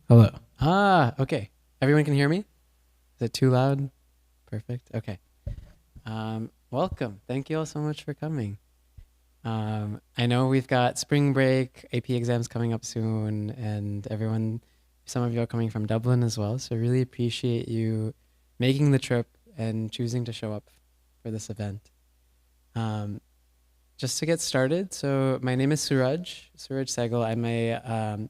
Hello. Okay. Everyone can hear me? Is it too loud? Perfect. Okay. Welcome. Thank you all so much for coming. I know we've got spring break, AP exams coming up soon, and some of you are coming from Dublin as well. So really appreciate you making the trip and choosing to show up for this event. Um, just to get started, so my name is Suraj Sehgal. I'm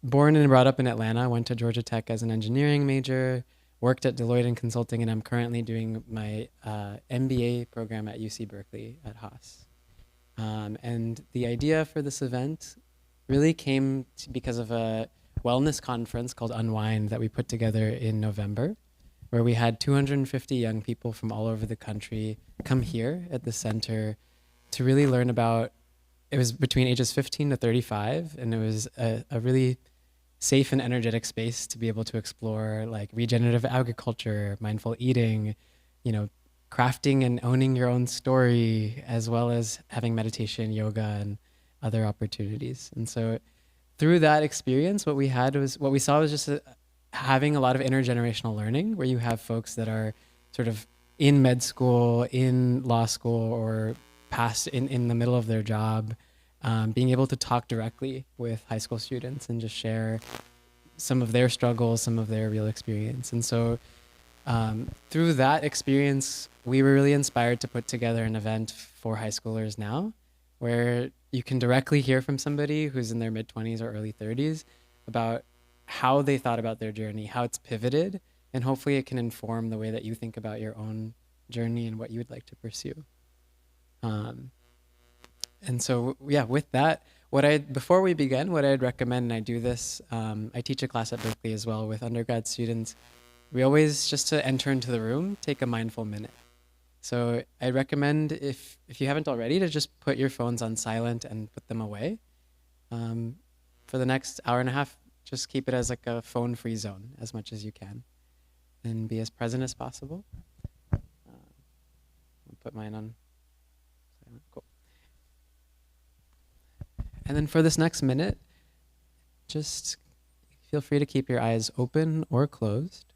born and brought up in Atlanta. Went to Georgia Tech as an engineering major, worked at Deloitte in consulting, and I'm currently doing my MBA program at UC Berkeley at Haas. And the idea for this event really because of a wellness conference called Unwind that we put together in November, where we had 250 young people from all over the country come here at the center to really learn about. It was between ages 15 to 35, and it was a really safe and energetic space to be able to explore like regenerative agriculture, mindful eating, you know, crafting and owning your own story, as well as having meditation, yoga, and other opportunities. And so through that experience, what we saw was just having a lot of intergenerational learning, where you have folks that are sort of in med school, in law school, or past in the middle of their job, being able to talk directly with high school students and just share some of their struggles, some of their real experience. And so through that experience, we were really inspired to put together an event for high schoolers now, where you can directly hear from somebody who's in their mid-20s or early 30s about how they thought about their journey, how it's pivoted, and hopefully it can inform the way that you think about your own journey and what you would like to pursue. And so, yeah, with that, before we begin, what I'd recommend, and I do this, I teach a class at Berkeley as well with undergrad students. We always, just to enter into the room, take a mindful minute. So I recommend, if you haven't already, to just put your phones on silent and put them away. For the next hour and a half, just keep it as like a phone-free zone as much as you can, and be as present as possible. I'll put mine on silent. Cool. And then for this next minute, just feel free to keep your eyes open or closed.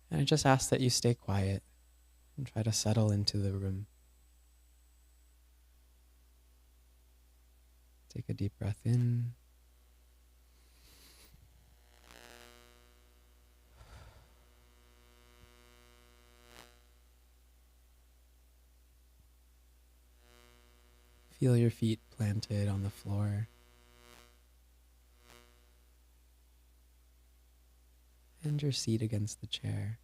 And I just ask that you stay quiet and try to settle into the room. Take a deep breath in. Feel your feet planted on the floor. And your seat against the chair.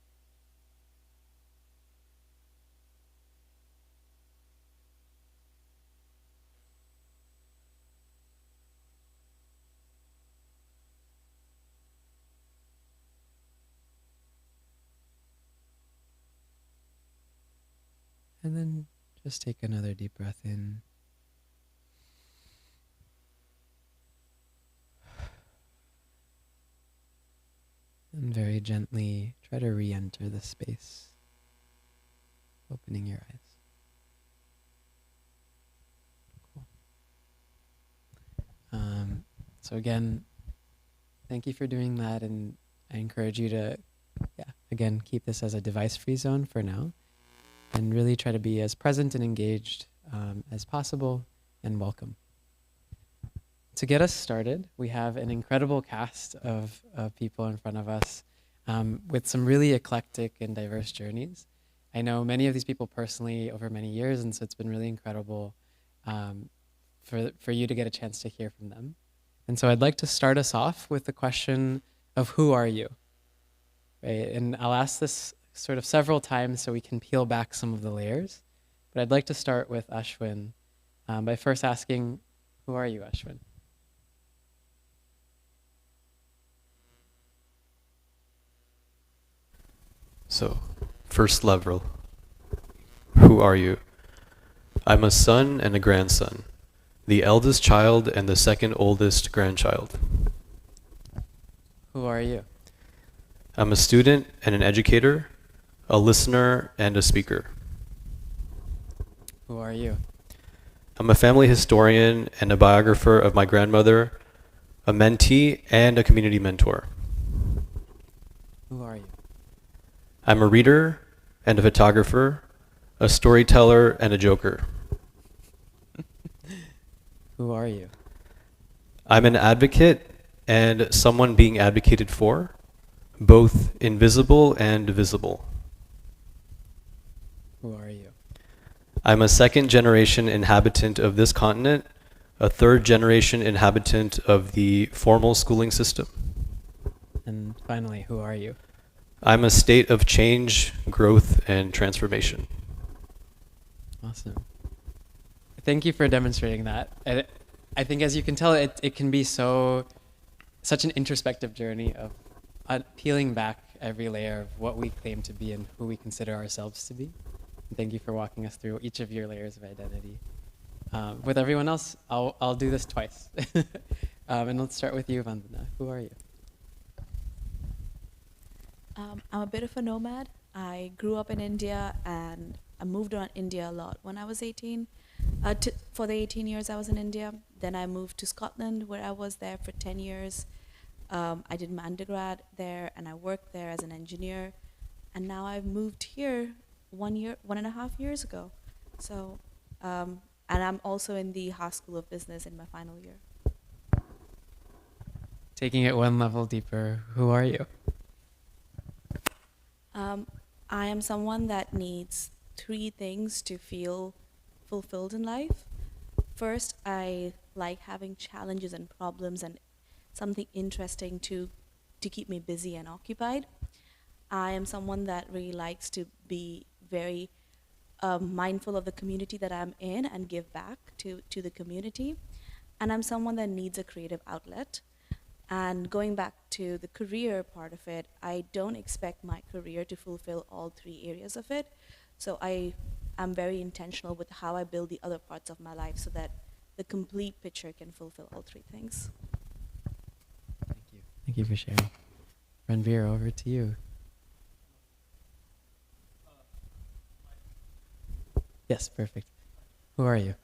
And then just take another deep breath in. And very gently try to re-enter the space, opening your eyes. Cool. So again, thank you for doing that, and I encourage you to, again, keep this as a device-free zone for now, and really try to be as present and engaged as possible, and welcome. To get us started, we have an incredible cast of people in front of us with some really eclectic and diverse journeys. I know many of these people personally over many years, and so it's been really incredible for you to get a chance to hear from them. And so I'd like to start us off with the question of who are you? Right? And I'll ask this sort of several times so we can peel back some of the layers. But I'd like to start with Ashwin by first asking, who are you, Ashwin? So, first level, who are you? I'm a son and a grandson, the eldest child and the second oldest grandchild. Who are you? I'm a student and an educator, a listener and a speaker. Who are you? I'm a family historian and a biographer of my grandmother, a mentee, and a community mentor. Who are you? I'm a reader and a photographer, a storyteller and a joker. Who are you? I'm an advocate and someone being advocated for, both invisible and visible. Who are you? I'm a second generation inhabitant of this continent, a third generation inhabitant of the formal schooling system. And finally, who are you? I'm a state of change, growth, and transformation. Awesome. Thank you for demonstrating that. I think, as you can tell, it can be such an introspective journey of peeling back every layer of what we claim to be and who we consider ourselves to be. And thank you for walking us through each of your layers of identity. With everyone else, I'll do this twice. And let's start with you, Vandana. Who are you? I'm a bit of a nomad. I grew up in India and I moved around India a lot when I was 18. For the 18 years I was in India. Then I moved to Scotland where I was there for 10 years. I did my undergrad there and I worked there as an engineer. And now I've moved here 1.5 years ago. So, and I'm also in the Haas School of Business in my final year. Taking it one level deeper, who are you? I am someone that needs 3 things to feel fulfilled in life. First, I like having challenges and problems and something interesting to keep me busy and occupied. I am someone that really likes to be very mindful of the community that I'm in and give back to the community. And I'm someone that needs a creative outlet. And going back to the career part of it, I don't expect my career to fulfill all 3 areas of it. So I'm very intentional with how I build the other parts of my life so that the complete picture can fulfill all 3 things. Thank you. Thank you for sharing. Ranveer, over to you. Yes, perfect. Who are you?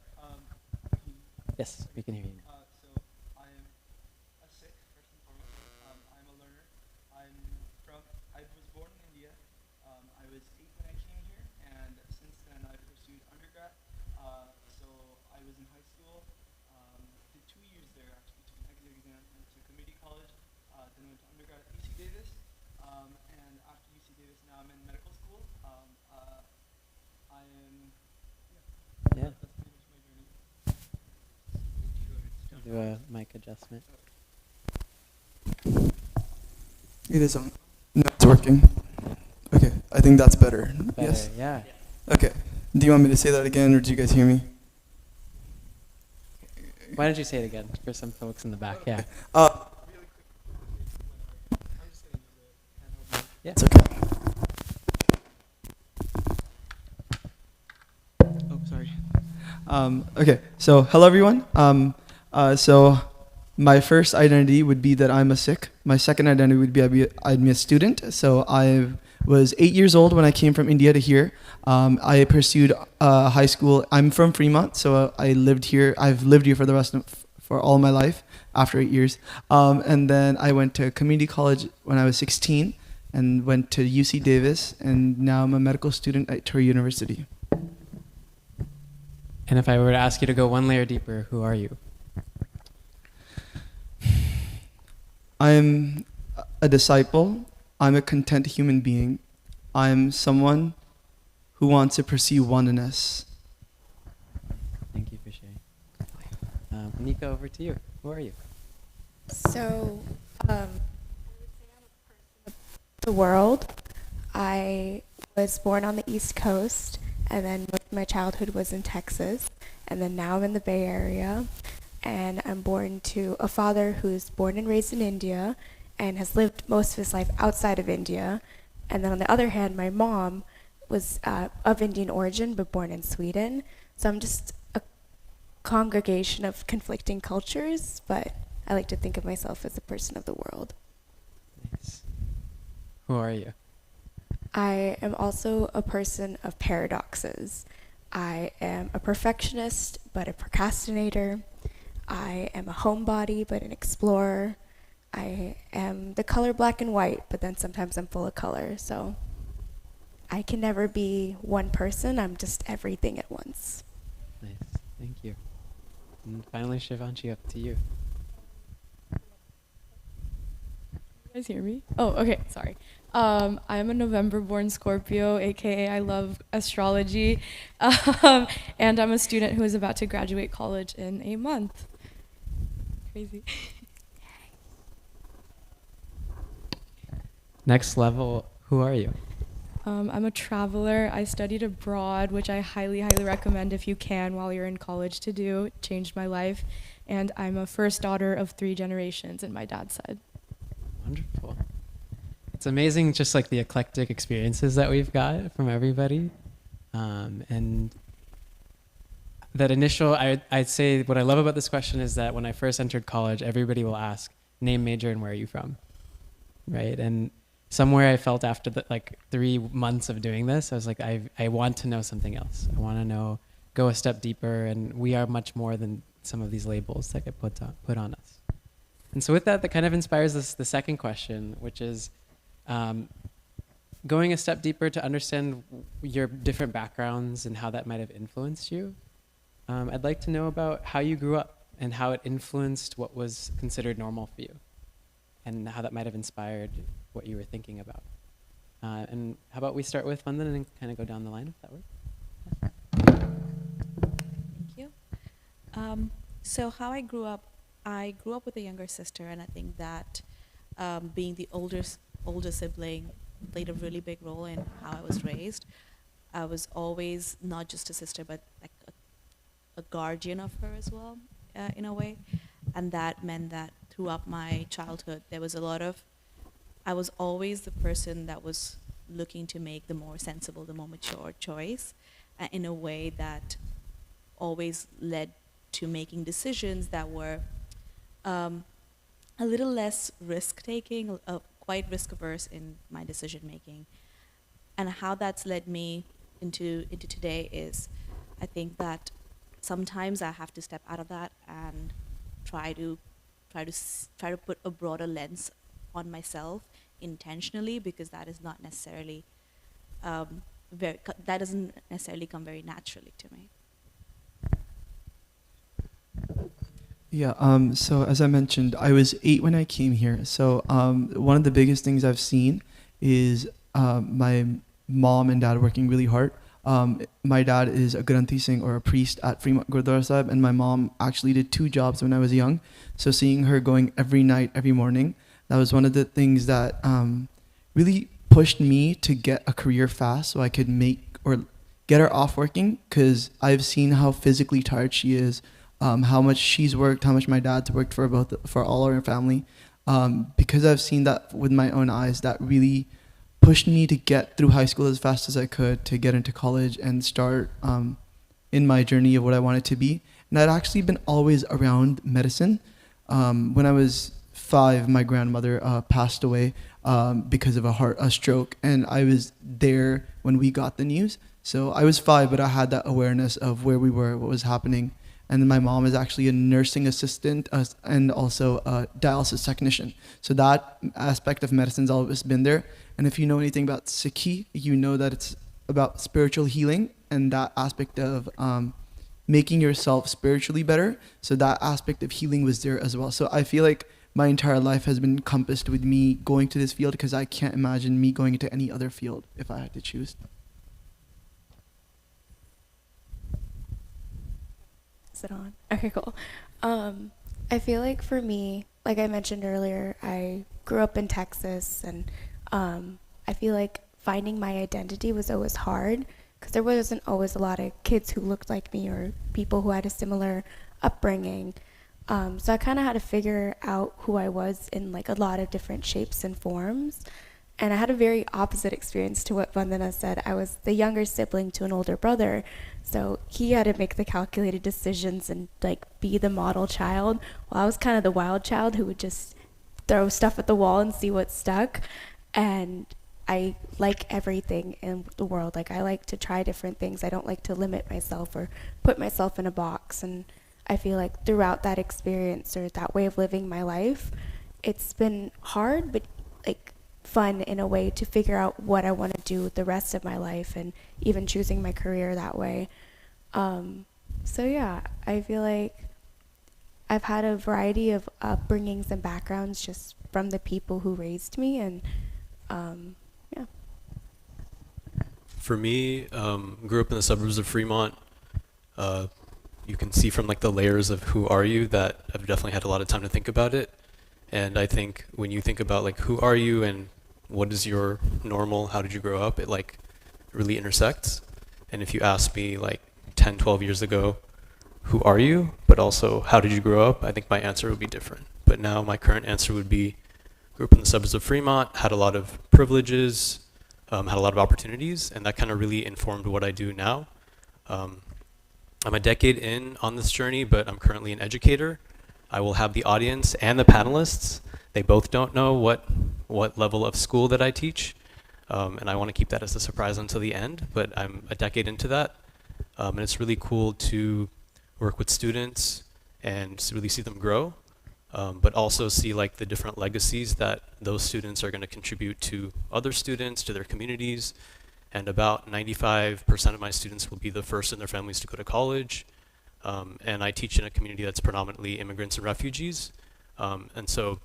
Yes, we can hear you. Yeah. Do a mic adjustment. It is on. No, it's working. Okay, I think that's better. Better, Yes. yeah. Okay. Do you want me to say that again, or do you guys hear me? Why don't you say it again for some folks in the back? Yeah. Yeah. It's okay. Oh, sorry. Okay, so hello everyone. So my first identity would be that I'm a Sikh. My second identity would be I'm a student. So I was 8 years old when I came from India to here. I pursued high school. I'm from Fremont, so I lived here. I've lived here for all my life after 8 years. And then I went to community college when I was 16 and went to UC Davis, and now I'm a medical student at Torrey University. And if I were to ask you to go one layer deeper, who are you? I'm a disciple. I'm a content human being. I'm someone who wants to pursue oneness. Thank you for sharing. Nika, over to you. Who are you? So, the world. I was born on the East Coast, and then my childhood was in Texas, and then now I'm in the Bay Area, and I'm born to a father who's born and raised in India and has lived most of his life outside of India. And then on the other hand, my mom was of Indian origin but born in Sweden. So I'm just a congregation of conflicting cultures, but I like to think of myself as a person of the world. Nice. Who are you? I am also a person of paradoxes. I am a perfectionist, but a procrastinator. I am a homebody, but an explorer. I am the color black and white, but then sometimes I'm full of color. So I can never be one person. I'm just everything at once. Nice. Thank you. And finally, Shivanshi, up to you. You guys hear me? Oh, okay, sorry. I'm a November-born Scorpio, aka I love astrology, and I'm a student who is about to graduate college in a month. Crazy. Next level, who are you? I'm a traveler. I studied abroad, which I highly, highly recommend if you can while you're in college to do. It changed my life. And I'm a first daughter of 3 generations in my dad's side. Wonderful. It's amazing just like the eclectic experiences that we've got from everybody. And that initial, I'd say what I love about this question is that when I first entered college, everybody will ask, name, major, and where are you from? Right? And somewhere I felt after the, like 3 months of doing this, I was like, I want to know something else. I want to know, go a step deeper, and we are much more than some of these labels that get put on us. And so with that, that kind of inspires us the second question, which is going a step deeper to understand your different backgrounds and how that might have influenced you. I'd like to know about how you grew up and how it influenced what was considered normal for you, and how that might have inspired what you were thinking about. And how about we start with Vandana and kind of go down the line, if that works? Thank you. So how I grew up with a younger sister, and I think that being the older sibling played a really big role in how I was raised. I was always not just a sister, but like a guardian of her as well, in a way. And that meant that throughout my childhood, there was I was always the person that was looking to make the more sensible, the more mature choice, in a way that always led to making decisions that were a little less risk-taking, quite risk-averse in my decision-making. And how that's led me into today is, I think that sometimes I have to step out of that and try to put a broader lens on myself intentionally, because that is not necessarily that doesn't necessarily come very naturally to me. Yeah, so as I mentioned, I was 8 when I came here. So one of the biggest things I've seen is my mom and dad working really hard. My dad is a Granthi Singh, or a priest at Fremont Gurdwara Sahib, and my mom actually did 2 jobs when I was young. So seeing her going every night, every morning, that was one of the things that really pushed me to get a career fast, so I could get her off working, because I've seen how physically tired she is. How much she's worked, how much my dad's worked for all our family. Because I've seen that with my own eyes, that really pushed me to get through high school as fast as I could, to get into college and start in my journey of what I wanted to be. And I'd actually been always around medicine. When I was 5, my grandmother passed away because of a stroke, and I was there when we got the news. So I was 5, but I had that awareness of where we were, what was happening. And my mom is actually a nursing assistant and also a dialysis technician. So that aspect of medicine's always been there. And if you know anything about Sikhi, you know that it's about spiritual healing and that aspect of making yourself spiritually better. So that aspect of healing was there as well. So I feel like my entire life has been encompassed with me going to this field, because I can't imagine me going into any other field if I had to choose. It on? Okay, cool. I feel like for me, like I mentioned earlier, I grew up in Texas, and I feel like finding my identity was always hard, because there wasn't always a lot of kids who looked like me or people who had a similar upbringing. So I kind of had to figure out who I was in like a lot of different shapes and forms. And I had a very opposite experience to what Vandana said. I was the younger sibling to an older brother, so he had to make the calculated decisions and like be the model child, while I was kind of the wild child who would just throw stuff at the wall and see what stuck. And I like everything in the world. Like I like to try different things. I don't like to limit myself or put myself in a box. And I feel like throughout that experience or that way of living my life, it's been hard, but like fun in a way to figure out what I want to do with the rest of my life and even choosing my career that way. So yeah, I feel like I've had a variety of upbringings and backgrounds just from the people who raised me, and yeah. For me, grew up in the suburbs of Fremont. You can see from like the layers of who are you that I've definitely had a lot of time to think about it. And I think when you think about like who are you and what is your normal, how did you grow up, it like really intersects. And if you ask me like 10, 12 years ago, who are you, but also how did you grow up, I think my answer would be different. But now my current answer would be grew up in the suburbs of Fremont, had a lot of privileges, had a lot of opportunities, and that kind of really informed what I do now. I'm a decade in on this journey, but I'm currently an educator. I will have the audience and the panelists. They both don't know what level of school that I teach, and I want to keep that as a surprise until the end, but I'm a decade into that. And it's really cool to work with students and really see them grow, but also see like the different legacies that those students are going to contribute to other students, to their communities. And about 95% of my students will be the first in their families to go to college. And I teach in a community that's predominantly immigrants and refugees. And so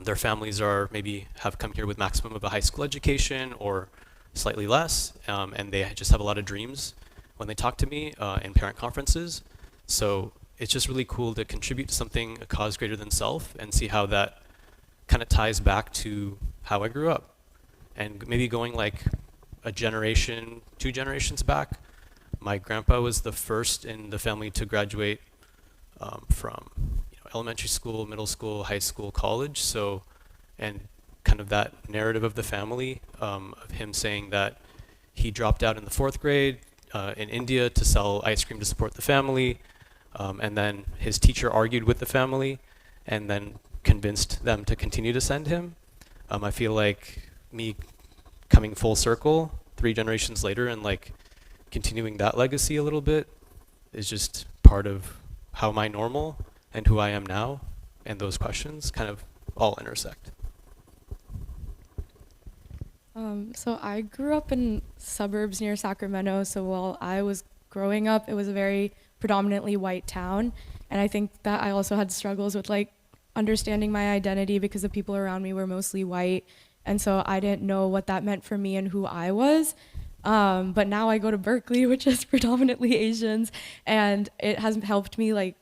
their families are maybe have come here with maximum of a high school education or slightly less, and they just have a lot of dreams when they talk to me in parent conferences. So it's just really cool to contribute to something, a cause greater than self, and see how that kind of ties back to how I grew up. And maybe going like a generation, 2 generations back, my grandpa was the first in the family to graduate from elementary school, middle school, high school, college. So, and kind of that narrative of the family, of him saying that he dropped out in the 4th grade in India to sell ice cream to support the family. And then his teacher argued with the family and then convinced them to continue to send him. I feel like me coming full circle 3 generations later and like continuing that legacy a little bit is just part of how my normal and who I am now, and those questions kind of all intersect. So I grew up in suburbs near Sacramento, so while I was growing up, it was a very predominantly white town, and I think that I also had struggles with like understanding my identity because the people around me were mostly white, and so I didn't know what that meant for me and who I was. But now I go to Berkeley, which is predominantly Asians, and it has helped me like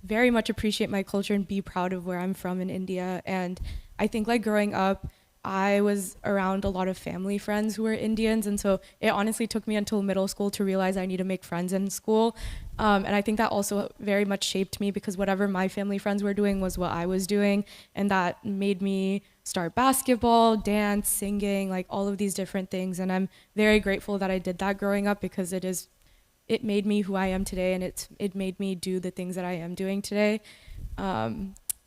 very much appreciate my culture and be proud of where I'm from in India. And I think like growing up, I was around a lot of family friends who were Indians, and so it honestly took me until middle school to realize I need to make friends in school. And I think that also very much shaped me because whatever my family friends were doing was what I was doing, and that made me start basketball, dance, singing, like all of these different things. And I'm very grateful that I did that growing up because it made me who I am today, and it made me do the things that I am doing today.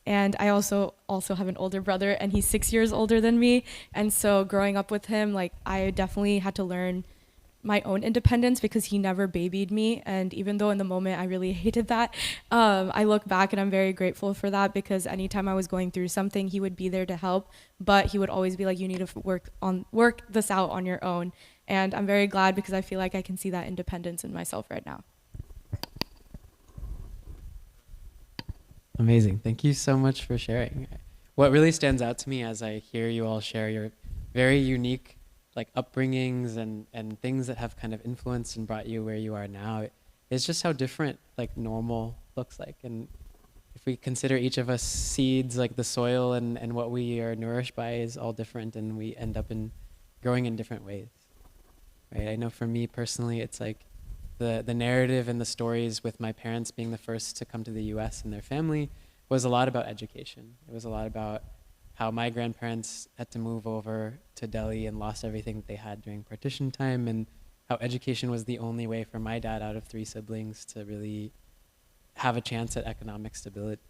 And I also have an older brother, and he's 6 years older than me. And so growing up with him, like I definitely had to learn my own independence because he never babied me. And even though in the moment I really hated that, I look back and I'm very grateful for that because anytime I was going through something, he would be there to help, but he would always be like, you need to work this out on your own. And I'm very glad because I feel like I can see that independence in myself right now. Amazing. Thank you so much for sharing. What really stands out to me as I hear you all share your very unique like upbringings and things that have kind of influenced and brought you where you are now is just how different like normal looks like. And if we consider each of us seeds, like the soil and what we are nourished by is all different, and we end up in growing in different ways. Right? I know for me personally, it's like the narrative and the stories with my parents being the first to come to the US and their family was a lot about education. It was a lot about how my grandparents had to move over to Delhi and lost everything that they had during partition time, and how education was the only way for my dad out of 3 siblings to really have a chance at economic stability.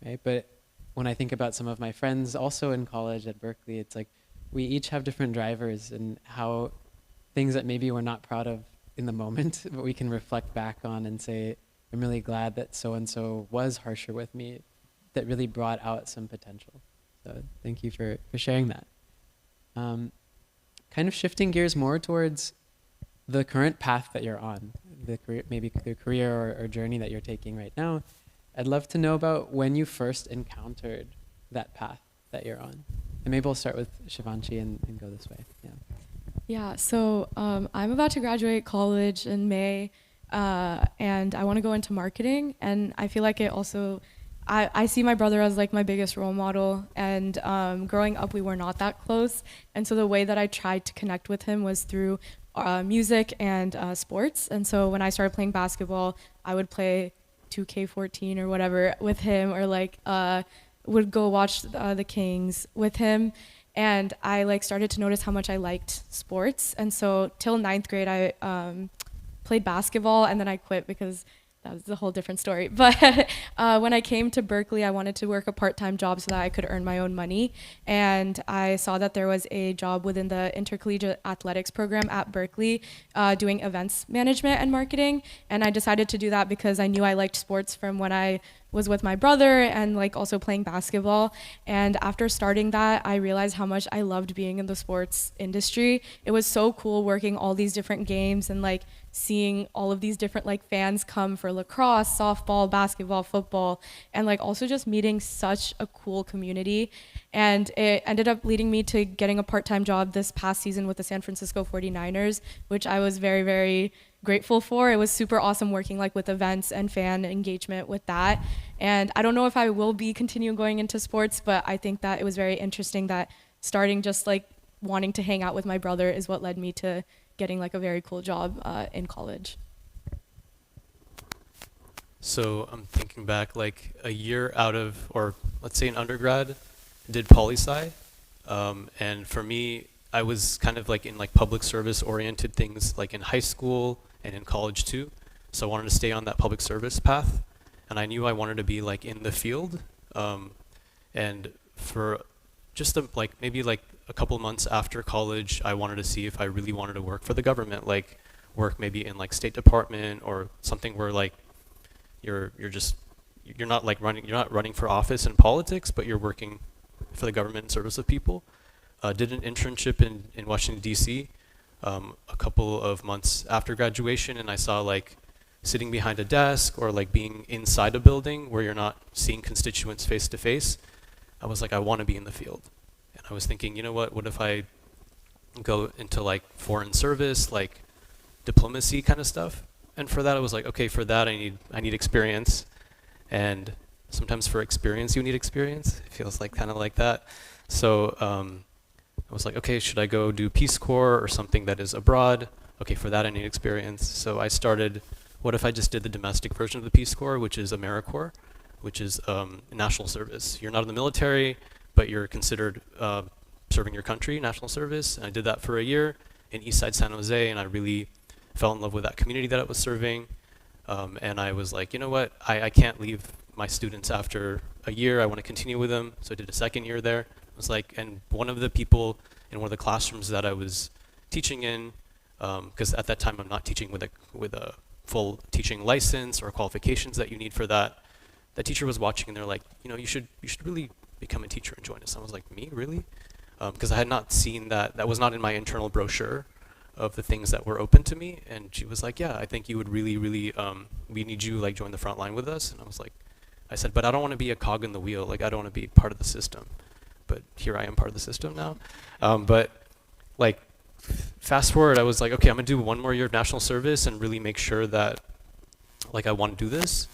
Right? But when I think about some of my friends also in college at Berkeley, it's like we each have different drivers and how things that maybe we're not proud of in the moment, but we can reflect back on and say, I'm really glad that so-and-so was harsher with me. That really brought out some potential. So thank you for sharing that. Kind of shifting gears more towards the current path that you're on, the career, maybe the career or journey that you're taking right now. I'd love to know about when you first encountered that path that you're on. And maybe we'll start with Shivanshi and go this way. Yeah. Yeah, so I'm about to graduate college in May, and I want to go into marketing. And I feel like it also, I see my brother as like my biggest role model. And growing up, we were not that close. And so the way that I tried to connect with him was through music and sports. And so when I started playing basketball, I would play 2K14 or whatever with him, or like would go watch the Kings with him. And I like started to notice how much I liked sports. And so till 9th grade, I played basketball, and then I quit because that was a whole different story. But when I came to Berkeley, I wanted to work a part-time job so that I could earn my own money. And I saw that there was a job within the intercollegiate athletics program at Berkeley doing events management and marketing. And I decided to do that because I knew I liked sports from when I was with my brother and like also playing basketball. And after starting that, I realized how much I loved being in the sports industry. It was so cool working all these different games and like seeing all of these different like fans come for lacrosse, softball, basketball, football, and like also just meeting such a cool community. And it ended up leading me to getting a part-time job this past season with the San Francisco 49ers, which I was very, very grateful for. It was super awesome working like with events and fan engagement with that. And I don't know if I will be continuing going into sports, but I think that it was very interesting that starting just like wanting to hang out with my brother is what led me to getting like a very cool job in college. So I'm thinking back like a year out of, or let's say an undergrad, did poli-sci. And for me, I was kind of like in like public service oriented things like in high school and in college too. So I wanted to stay on that public service path. And I knew I wanted to be like in the field. And for just like maybe like a couple months after college, I wanted to see if I really wanted to work for the government, like work maybe in like State Department or something where like you're not running for office in politics, but you're working for the government in service of people. Did an internship in Washington, D.C. A couple of months after graduation, and I saw like sitting behind a desk or like being inside a building where you're not seeing constituents face to face. I was like, I want to be in the field. And I was thinking, you know what if I go into like foreign service, like diplomacy kind of stuff? And for that, I was like, okay, for that I need experience. And sometimes for experience, you need experience. It feels like kind of like that. So I was like, okay, should I go do Peace Corps or something that is abroad? Okay, for that I need experience. So I started, what if I just did the domestic version of the Peace Corps, which is AmeriCorps, which is national service. You're not in the military, but you're considered serving your country, national service. And I did that for a year in Eastside San Jose, and I really fell in love with that community that I was serving. And I was like, you know what, I can't leave my students after a year. I want to continue with them. So I did a second year there. I was like, and one of the people in one of the classrooms that I was teaching in, because at that time I'm not teaching with a full teaching license or qualifications that you need for that. That teacher was watching, and they're like, you know, you should really become a teacher and join us. I was like, me, really? Because I had not seen that. That was not in my internal brochure of the things that were open to me. And she was like, yeah, I think you would really, we need you like join the front line with us. And I was like, I said, but I don't want to be a cog in the wheel. Like, I don't want to be part of the system. But here I am part of the system now. But like, fast forward, I was like, okay, I'm gonna do one more year of national service and really make sure that like I want to do this,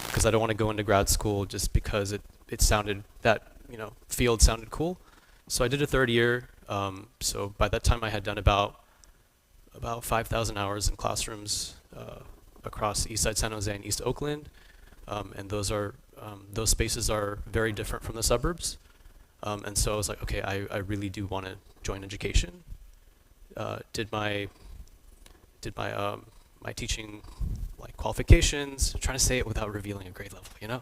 because I don't want to go into grad school just because it sounded, that, you know, field sounded cool. So I did a third year. So by that time I had done about 5,000 hours in classrooms across Eastside San Jose and East Oakland. And those spaces are very different from the suburbs. And so I was like, okay, I really do want to join education. Did my teaching like qualifications, trying to say it without revealing a grade level, you know?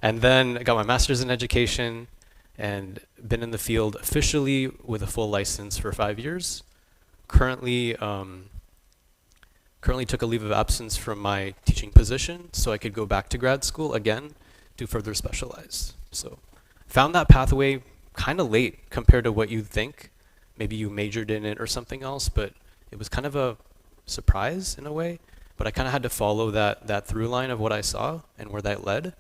And then I got my master's in education and been in the field officially with a full license for 5 years. Currently currently took a leave of absence from my teaching position so I could go back to grad school again to further specialize. So found that pathway kind of late compared to what you'd think. Maybe you majored in it or something else, but it was kind of a surprise in a way. But I kind of had to follow that through line of what I saw and where that led.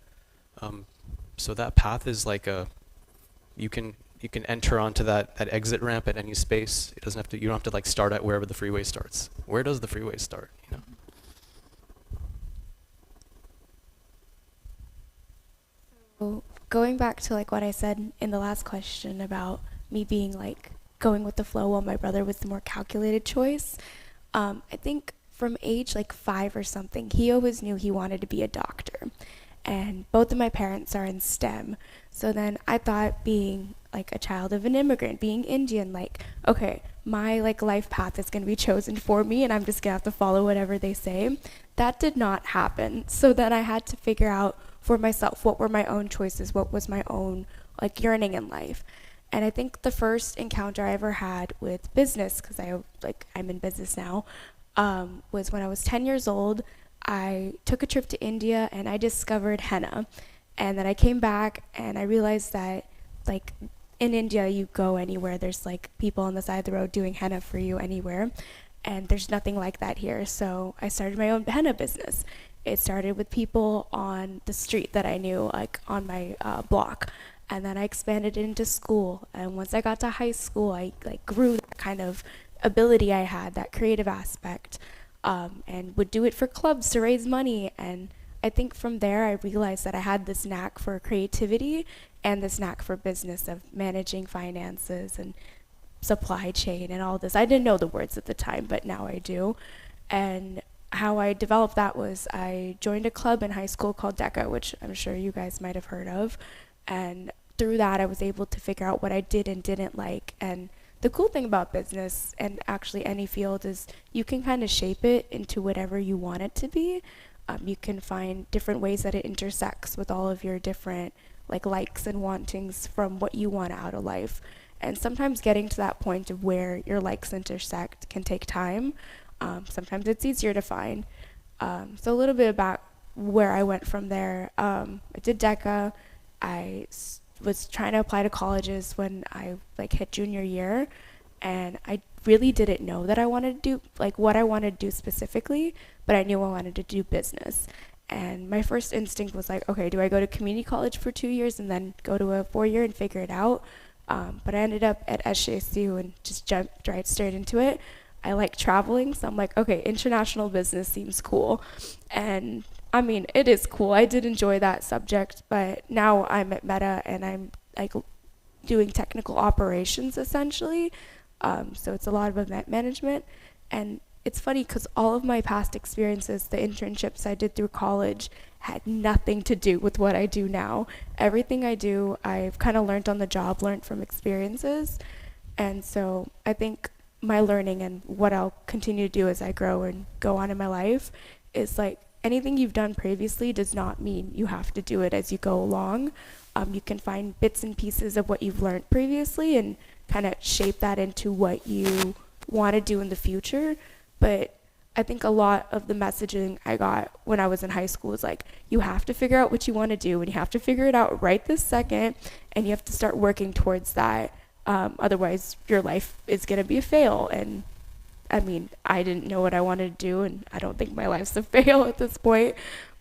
So that path is like you can enter onto that exit ramp at any space. You don't have to like start at wherever the freeway starts. Where does the freeway start, you know? So going back to like what I said in the last question about me being like going with the flow while my brother was the more calculated choice, I think from age like 5 or something, he always knew he wanted to be a doctor. And both of my parents are in STEM. So then I thought, being like a child of an immigrant, being Indian, like, okay, my like life path is going to be chosen for me and I'm just going to have to follow whatever they say. That did not happen. So then I had to figure out for myself what were my own choices, what was my own like yearning in life. And I think the first encounter I ever had with business, because I'm in business now, was when I was 10 years old. I took a trip to India and I discovered henna. And then I came back and I realized that like in India you go anywhere, there's like people on the side of the road doing henna for you anywhere. And there's nothing like that here. So I started my own henna business. It started with people on the street that I knew, like on my block. And then I expanded it into school. And once I got to high school, I like grew that kind of ability I had, that creative aspect. And would do it for clubs to raise money. And I think from there I realized that I had this knack for creativity and this knack for business of managing finances and supply chain and all this. I didn't know the words at the time, but now I do. And how I developed that was I joined a club in high school called DECA, which I'm sure you guys might have heard of. And through that I was able to figure out what I did and didn't like. And the cool thing about business, and actually any field, is you can kind of shape it into whatever you want it to be. You can find different ways that it intersects with all of your different likes and wantings from what you want out of life. And sometimes getting to that point of where your likes intersect can take time. Sometimes it's easier to find. So a little bit about where I went from there. I did DECA. I was trying to apply to colleges when I hit junior year, and I really didn't know that I wanted to do what I wanted to do specifically, but I knew I wanted to do business. And my first instinct was like, okay, do I go to community college for 2 years and then go to a 4-year and figure it out? But I ended up at SJSU and just jumped right straight into it. I like traveling, so I'm like, okay, international business seems cool. And I mean, it is cool. I did enjoy that subject, but now I'm at Meta and I'm doing technical operations essentially. So it's a lot of event management. And it's funny because all of my past experiences, the internships I did through college, had nothing to do with what I do now. Everything I do, I've kind of learned on the job, learned from experiences. And so I think my learning and what I'll continue to do as I grow and go on in my life is anything you've done previously does not mean you have to do it as you go along. You can find bits and pieces of what you've learned previously and kind of shape that into what you want to do in the future. But I think a lot of the messaging I got when I was in high school was you have to figure out what you want to do and you have to figure it out right this second and you have to start working towards that. Otherwise, your life is going to be a fail. And I mean, I didn't know what I wanted to do, and I don't think my life's a fail at this point.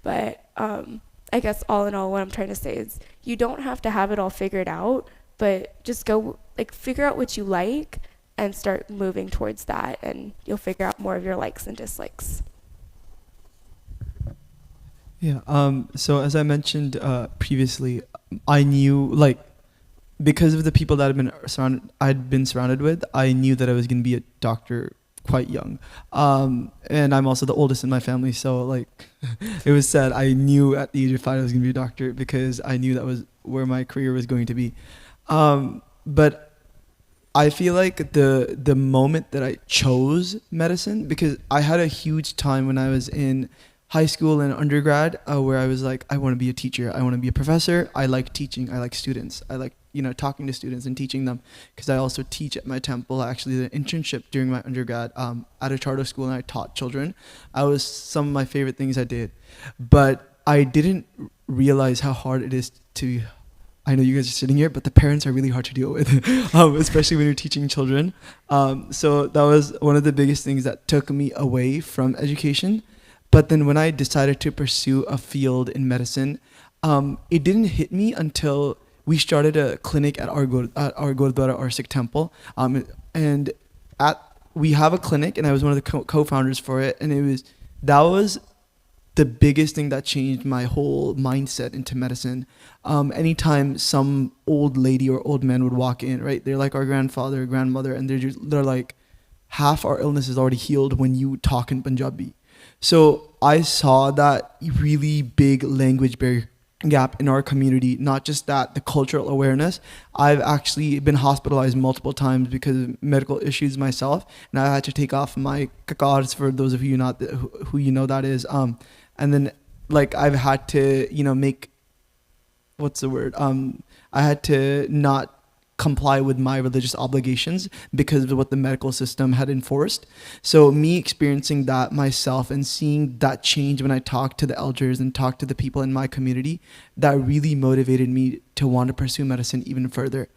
But I guess all in all, what I'm trying to say is you don't have to have it all figured out, but just go, figure out what you like and start moving towards that, and you'll figure out more of your likes and dislikes. Yeah. So as I mentioned previously, I knew because of the people that I'd been surrounded with, I knew that I was going to be a doctor quite young. And I'm also the oldest in my family, so it was said I knew at the age of 5 I was going to be a doctor because I knew that was where my career was going to be. But I feel like the moment that I chose medicine, because I had a huge time when I was in high school and undergrad where I was I want to be a teacher, I want to be a professor, I like teaching, I like students, I like talking to students and teaching them, because I also teach at my temple. I actually did an internship during my undergrad at a charter school, and I taught children. I was some of my favorite things I did, but I didn't realize how hard it is to. I know you guys are sitting here, but the parents are really hard to deal with, especially when you're teaching children. So that was one of the biggest things that took me away from education. But then when I decided to pursue a field in medicine, it didn't hit me until we started a clinic at our Gurdwara, our Sikh temple. And we have a clinic, and I was one of the co-founders for it. And that was the biggest thing that changed my whole mindset into medicine. Anytime some old lady or old man would walk in, right, they're like our grandfather or grandmother, and they're like, half our illness is already healed when you talk in Punjabi. So I saw that really big language barrier gap in our community. Not just that, the cultural awareness. I've actually been hospitalized multiple times because of medical issues myself, and I had to take off my kakars, for those of you not who you know that is. And then like I've had to make, what's the word? I had to not comply with my religious obligations because of what the medical system had enforced. So me experiencing that myself and seeing that change when I talked to the elders and talked to the people in my community, that really motivated me to want to pursue medicine even further.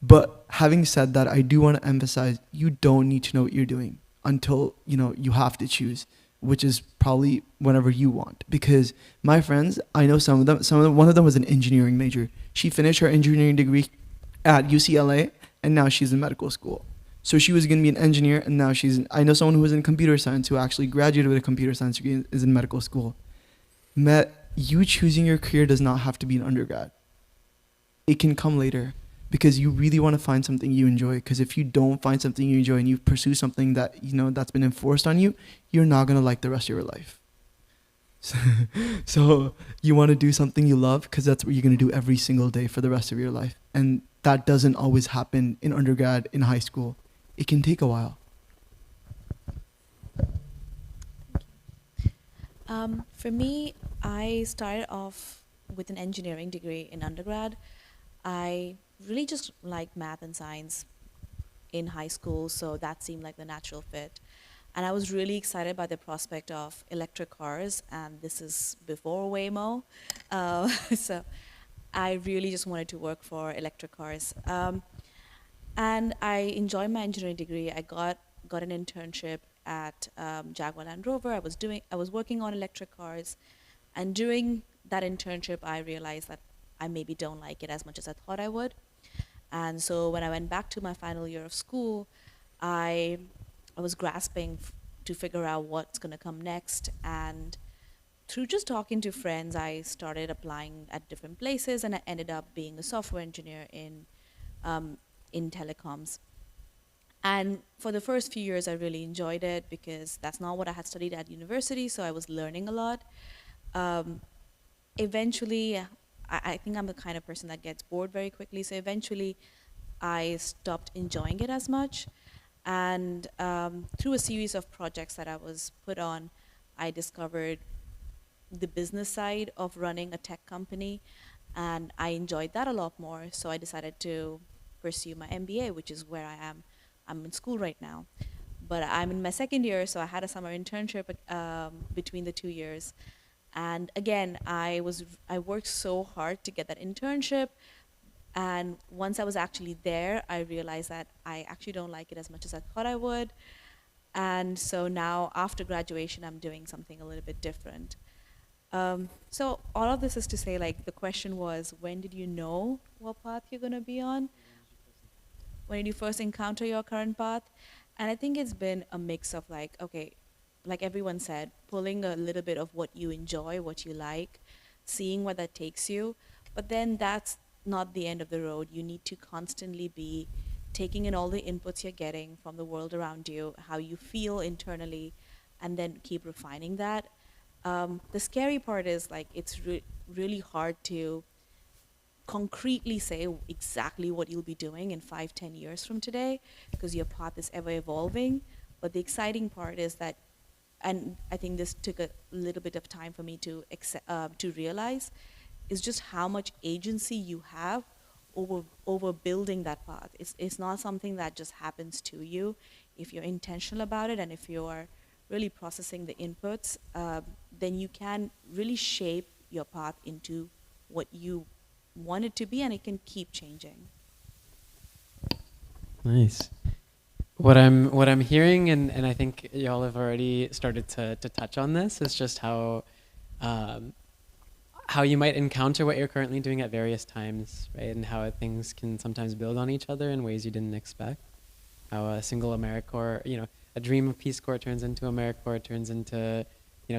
But having said that, I do want to emphasize, you don't need to know what you're doing until you have to choose, which is probably whenever you want. Because my friends, I know some of them, one of them was an engineering major. She finished her engineering degree at UCLA, and now she's in medical school. So she was going to be an engineer, and now I know someone who was in computer science who actually graduated with a computer science degree and is in medical school. You choosing your career does not have to be an undergrad. It can come later, because you really want to find something you enjoy. Because if you don't find something you enjoy and you pursue something that that's been enforced on you, you're not going to like the rest of your life. So you want to do something you love, because that's what you're going to do every single day for the rest of your life. And that doesn't always happen in undergrad, in high school. It can take a while. For me, I started off with an engineering degree in undergrad. I really just liked math and science in high school, so that seemed like the natural fit. And I was really excited by the prospect of electric cars, and this is before Waymo. So I really just wanted to work for electric cars. And I enjoyed my engineering degree. I got an internship at Jaguar Land Rover. I was working on electric cars, and during that internship, I realized that I maybe don't like it as much as I thought I would. And so when I went back to my final year of school, I was grasping to figure out what's going to come next. And through just talking to friends, I started applying at different places, and I ended up being a software engineer in telecoms. And for the first few years, I really enjoyed it because that's not what I had studied at university, so I was learning a lot. Eventually, I think I'm the kind of person that gets bored very quickly, so eventually I stopped enjoying it as much. And through a series of projects that I was put on, I discovered the business side of running a tech company, and I enjoyed that a lot more, so I decided to pursue my MBA, which is where I am. I'm in school right now, but I'm in my second year, so I had a summer internship between the 2 years. And again, I worked so hard to get that internship, and once I was actually there, I realized that I actually don't like it as much as I thought I would. And so now, after graduation, I'm doing something a little bit different. So all of this is to say, like, the question was, when did you know what path you're going to be on? When did you first encounter your current path? And I think it's been a mix of like, okay, like everyone said, pulling a little bit of what you enjoy, what you like, seeing where that takes you. But then that's not the end of the road. You need to constantly be taking in all the inputs you're getting from the world around you, how you feel internally, and then keep refining that. The scary part is like it's really hard to concretely say exactly what you'll be doing in 5-10 years from today, because your path is ever evolving. But the exciting part is that, and I think this took a little bit of time for me to realize, is just how much agency you have overbuilding that path. It's not something that just happens to you. If you're intentional about it and if you're really processing the inputs, then you can really shape your path into what you want it to be, and it can keep changing. Nice. What I'm hearing, and I think y'all have already started to touch on this, is just how you might encounter what you're currently doing at various times, right? And how things can sometimes build on each other in ways you didn't expect. How a single AmeriCorps, a dream of Peace Corps turns into AmeriCorps, turns into,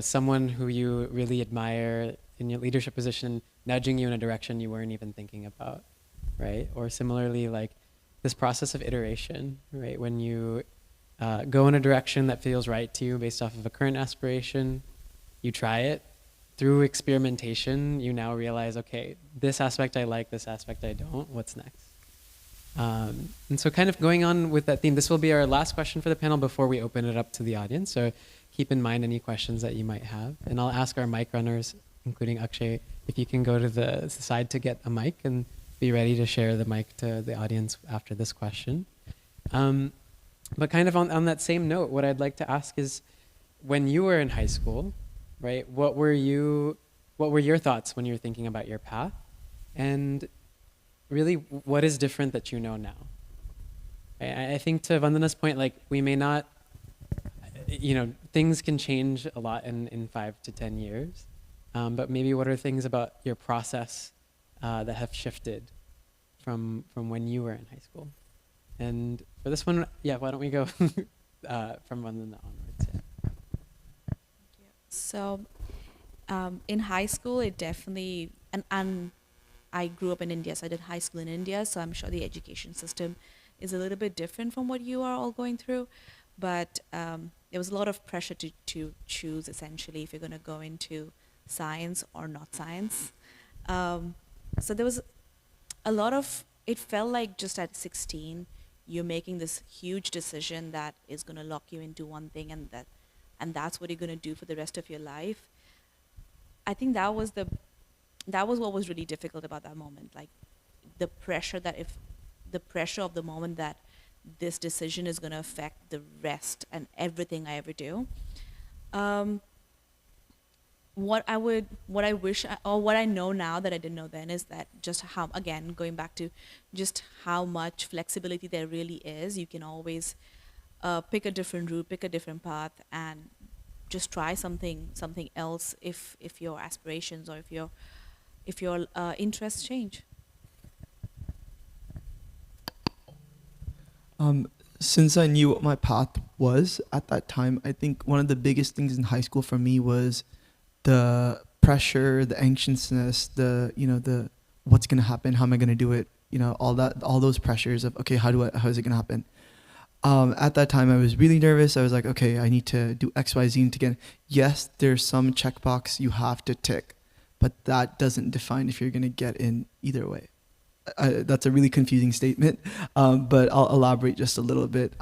someone who you really admire in your leadership position, nudging you in a direction you weren't even thinking about, right? Or similarly, like this process of iteration, right? When you go in a direction that feels right to you based off of a current aspiration, you try it. Through experimentation, you now realize, okay, this aspect I like, this aspect I don't, what's next? And so kind of going on with that theme, this will be our last question for the panel before we open it up to the audience. So keep in mind any questions that you might have. And I'll ask our mic runners, including Akshay, if you can go to the side to get a mic and be ready to share the mic to the audience after this question. But kind of on that same note, what I'd like to ask is, when you were in high school, right, what were your thoughts when you were thinking about your path? And really, what is different that you know now? I think to Vandana's point, like, we may not, things can change a lot in 5 to 10 years. But maybe what are things about your process that have shifted from when you were in high school? And for this one, why don't we go from Vandana onwards? Yeah. So, in high school, it definitely, and I grew up in India, so I did high school in India, so I'm sure the education system is a little bit different from what you are all going through. But there was a lot of pressure to choose, essentially, if you're going to go into science or not science. So there was a lot of, it felt like just at 16, you're making this huge decision that is going to lock you into one thing, and that's what you're going to do for the rest of your life. I think that was what was really difficult about that moment, like the pressure of the moment that this decision is going to affect the rest and everything I ever do. What I wish, or what I know now that I didn't know then, is that just how, again, going back to just how much flexibility there really is. You can always pick a different route, pick a different path, and just try something else if your aspirations or if your interests change. Since I knew what my path was at that time, I think one of the biggest things in high school for me was the pressure, the anxiousness, the what's gonna happen, how am I gonna do it, all those pressures of, okay, how is it gonna happen? At that time, I was really nervous. I was like, okay, I need to do X, Y, Z to get. Yes, there's some checkbox you have to tick, but that doesn't define if you're gonna get in either way. That's a really confusing statement, but I'll elaborate just a little bit.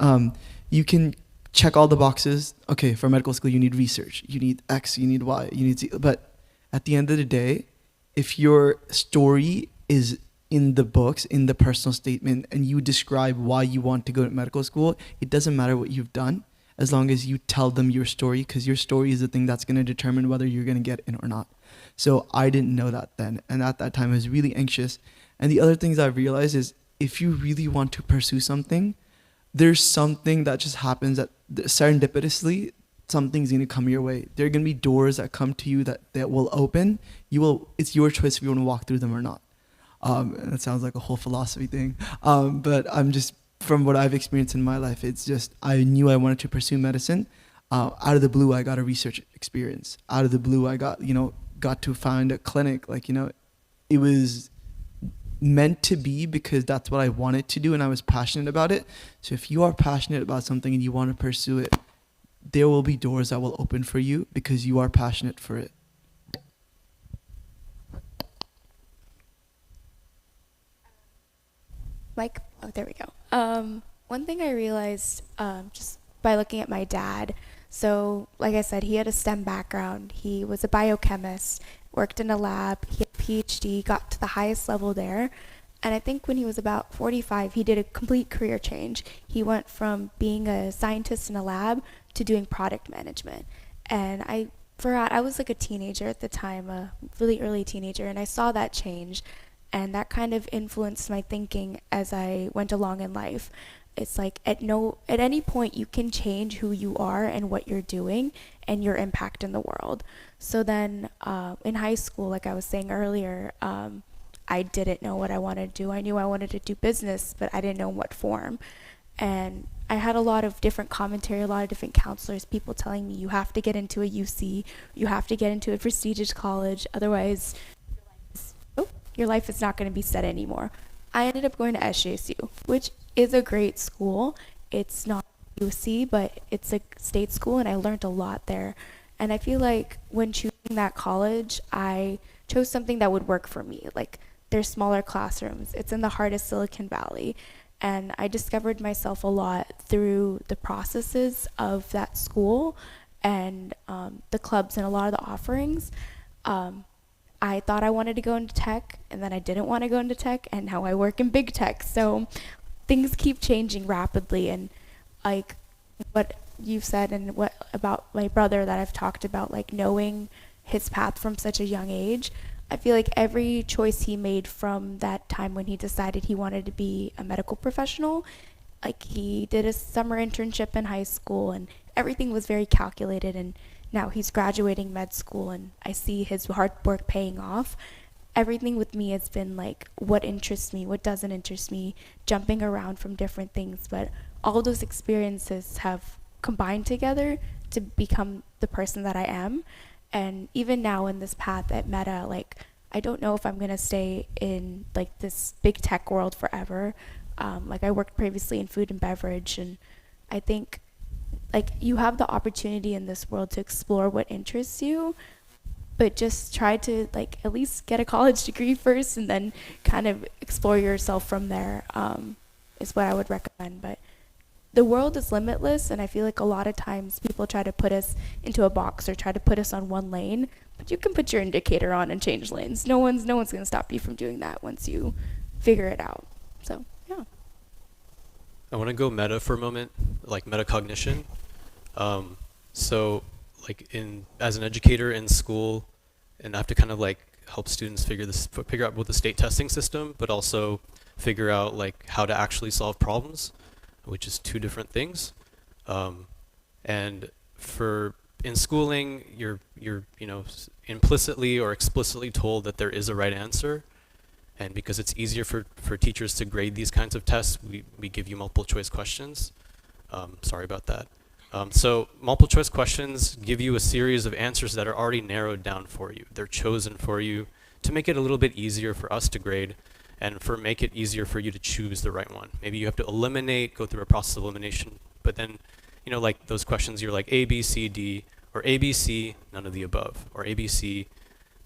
You can check all the boxes. Okay, for medical school, you need research, you need X, you need Y, you need Z. But at the end of the day, if your story is in the books, in the personal statement, and you describe why you want to go to medical school, it doesn't matter what you've done, as long as you tell them your story, because your story is the thing that's going to determine whether you're going to get in or not. So I didn't know that then, and at that time I was really anxious. And the other things I've realized is, if you really want to pursue something, there's something that just happens that serendipitously, something's going to come your way. There are going to be doors that come to you that will open. It's your choice if you want to walk through them or not. And that sounds like a whole philosophy thing. But I'm just, from what I've experienced in my life, it's just, I knew I wanted to pursue medicine. Out of the blue, I got a research experience. Out of the blue, I got to find a clinic. It was meant to be, because that's what I wanted to do and I was passionate about it. So if you are passionate about something and you want to pursue it, there will be doors that will open for you because you are passionate for it. There we go. One thing I realized just by looking at my dad, so like I said, he had a STEM background. He was a biochemist, worked in a lab, he had a PhD, got to the highest level there, And I think when he was about 45, he did a complete career change. He went from being a scientist in a lab to doing product management. And I forgot, I was like a teenager at the time, a really early teenager, and I saw that change. And that kind of influenced my thinking as I went along in life. It's like at any point you can change who you are and what you're doing and your impact in the world. So then in high school, like I was saying earlier, I didn't know what I wanted to do. I knew I wanted to do business, but I didn't know in what form. And I had a lot of different commentary, a lot of different counselors, people telling me you have to get into a UC, you have to get into a prestigious college, otherwise your life is not going to be set anymore. I ended up going to SJSU, which is a great school. It's not UC, but it's a state school, and I learned a lot there. And I feel like when choosing that college, I chose something that would work for me. Like, there's smaller classrooms. It's in the heart of Silicon Valley. And I discovered myself a lot through the processes of that school and the clubs and a lot of the offerings. I thought I wanted to go into tech, and then I didn't want to go into tech, and now I work in big tech. So things keep changing rapidly, and like what you've said and what about my brother that I've talked about, like knowing his path from such a young age, I feel like every choice he made from that time when he decided he wanted to be a medical professional, like he did a summer internship in high school and everything was very calculated, and now he's graduating med school and I see his hard work paying off. Everything with me has been like what interests me, what doesn't interest me, jumping around from different things, but all those experiences have combined together to become the person that I am. And even now in this path at Meta, like I don't know if I'm gonna stay in like this big tech world forever. Like I worked previously in food and beverage, and I think like you have the opportunity in this world to explore what interests you, but just try to like at least get a college degree first and then kind of explore yourself from there, is what I would recommend. But the world is limitless, and I feel like a lot of times people try to put us into a box or try to put us on one lane, but you can put your indicator on and change lanes. No one's going to stop you from doing that once you figure it out. So, yeah. I want to go meta for a moment, like metacognition. So like as an educator in school, and I have to kind of like help students figure out both the state testing system, but also figure out like how to actually solve problems, which is two different things. And in schooling, you're implicitly or explicitly told that there is a right answer. And because it's easier for teachers to grade these kinds of tests, we give you multiple choice questions. Sorry about that. So multiple choice questions give you a series of answers that are already narrowed down for you. They're chosen for you to make it a little bit easier for us to grade and make it easier for you to choose the right one. Maybe you have to go through a process of elimination, but then, like those questions, you're like A, B, C, D, or A, B, C, none of the above, or A, B, C.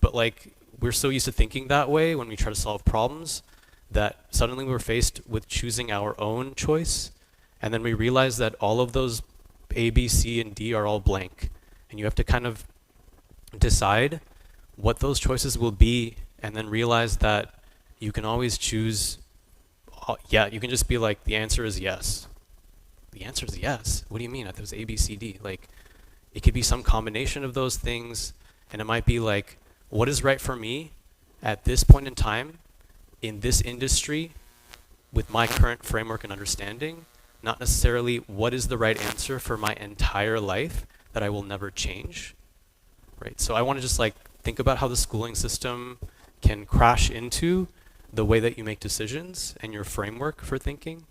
But like, we're so used to thinking that way when we try to solve problems that suddenly we're faced with choosing our own choice, and then we realize that all of those A, B, C, and D are all blank, and you have to kind of decide what those choices will be, and then realize that you can always choose, you can just be like, the answer is yes. The answer is yes. What do you mean? I thought it was A, B, C, D. Like, it could be some combination of those things, and it might be like, what is right for me at this point in time, in this industry, with my current framework and understanding, not necessarily what is the right answer for my entire life that I will never change, right? So I want to just like think about how the schooling system can crash into the way that you make decisions and your framework for thinking.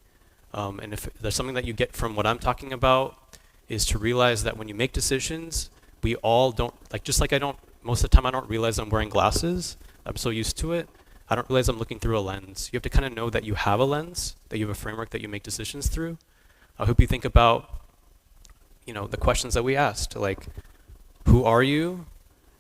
And if there's something that you get from what I'm talking about, is to realize that when you make decisions, we all don't, like, just like most of the time I don't realize I'm wearing glasses. I'm so used to it. I don't realize I'm looking through a lens. You have to kind of know that you have a lens, that you have a framework that you make decisions through. I hope you think about, the questions that we asked, like, who are you?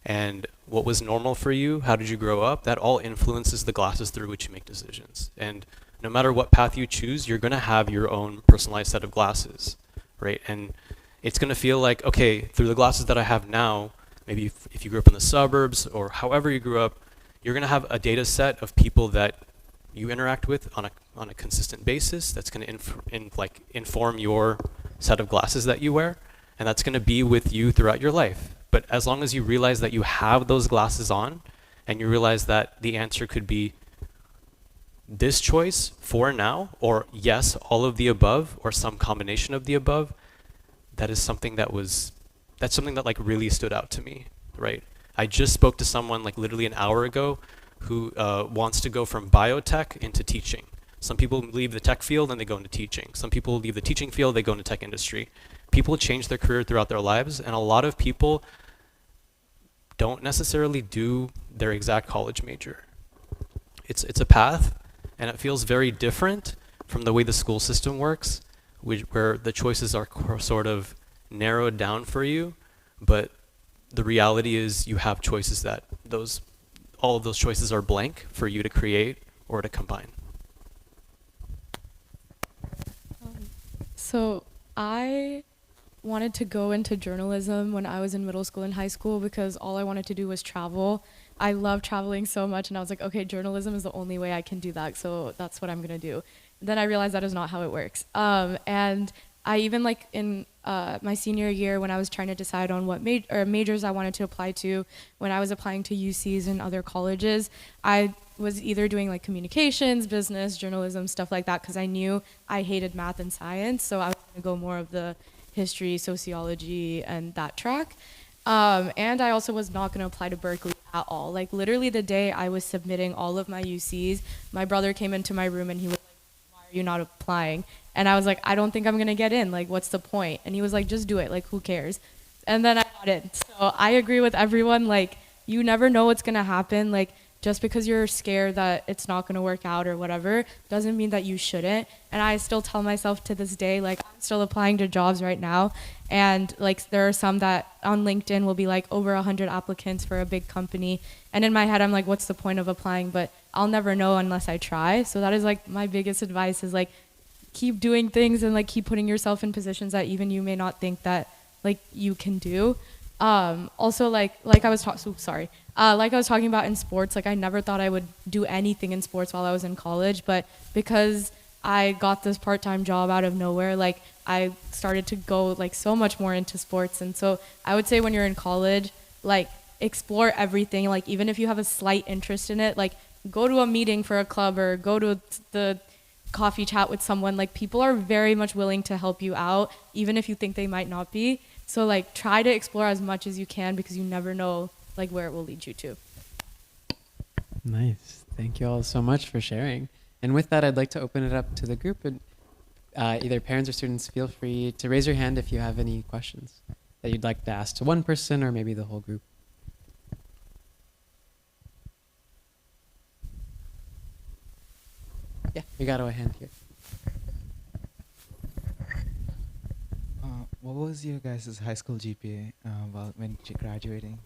And what was normal for you? How did you grow up? That all influences the glasses through which you make decisions. And no matter what path you choose, you're going to have your own personalized set of glasses, right? And it's going to feel like, okay, through the glasses that I have now, maybe if you grew up in the suburbs or however you grew up, you're going to have a data set of people that you interact with on a consistent basis. That's going to inform your set of glasses that you wear, and that's going to be with you throughout your life. But as long as you realize that you have those glasses on, and you realize that the answer could be this choice for now, or yes, all of the above, or some combination of the above, that's something that like really stood out to me, right? I just spoke to someone like literally an hour ago who wants to go from biotech into teaching. Some people leave the tech field and they go into teaching. Some people leave the teaching field, they go into tech industry. People change their career throughout their lives, and a lot of people don't necessarily do their exact college major. It's a path, and it feels very different from the way the school system works, where the choices are sort of narrowed down for you, but the reality is you have choices that all of those choices are blank for you to create or to combine. So I wanted to go into journalism when I was in middle school and high school because all I wanted to do was travel. I love traveling so much, and I was like, okay, journalism is the only way I can do that, so that's what I'm gonna do. Then I realized that is not how it works. And I even like in my senior year when I was trying to decide on what majors I wanted to apply to, when I was applying to UCs and other colleges, I was either doing like communications, business, journalism, stuff like that, because I knew I hated math and science, so I was gonna go more of the history, sociology, and that track. And I also was not going to apply to Berkeley at all. Like literally the day I was submitting all of my UCs, my brother came into my room and he was like, why are you not applying? And I was like, I don't think I'm going to get in. Like, what's the point? And he was like, just do it. Like, who cares? And then I got in. So I agree with everyone. Like, you never know what's going to happen. Like, just because you're scared that it's not going to work out or whatever doesn't mean that you shouldn't. And I still tell myself to this day, like, I'm still applying to jobs right now. And like, there are some that on LinkedIn will be like over 100 applicants for a big company. And in my head, I'm like, what's the point of applying? But I'll never know unless I try. So that is like my biggest advice is like, keep doing things and like keep putting yourself in positions that even you may not think that like you can do. Also like I was talking about in sports, like I never thought I would do anything in sports while I was in college, but because I got this part-time job out of nowhere, like I started to go like so much more into sports. And so I would say when you're in college, like explore everything. Like even if you have a slight interest in it, like go to a meeting for a club or go to the coffee chat with someone. Like people are very much willing to help you out, even if you think they might not be. So like try to explore as much as you can because you never know like where it will lead you to. Nice. Thank you all so much for sharing. And with that, I'd like to open it up to the group. And either parents or students, feel free to raise your hand if you have any questions that you'd like to ask to one person or maybe the whole group. Yeah, we got a hand here. What was your guys' high school GPA when graduating?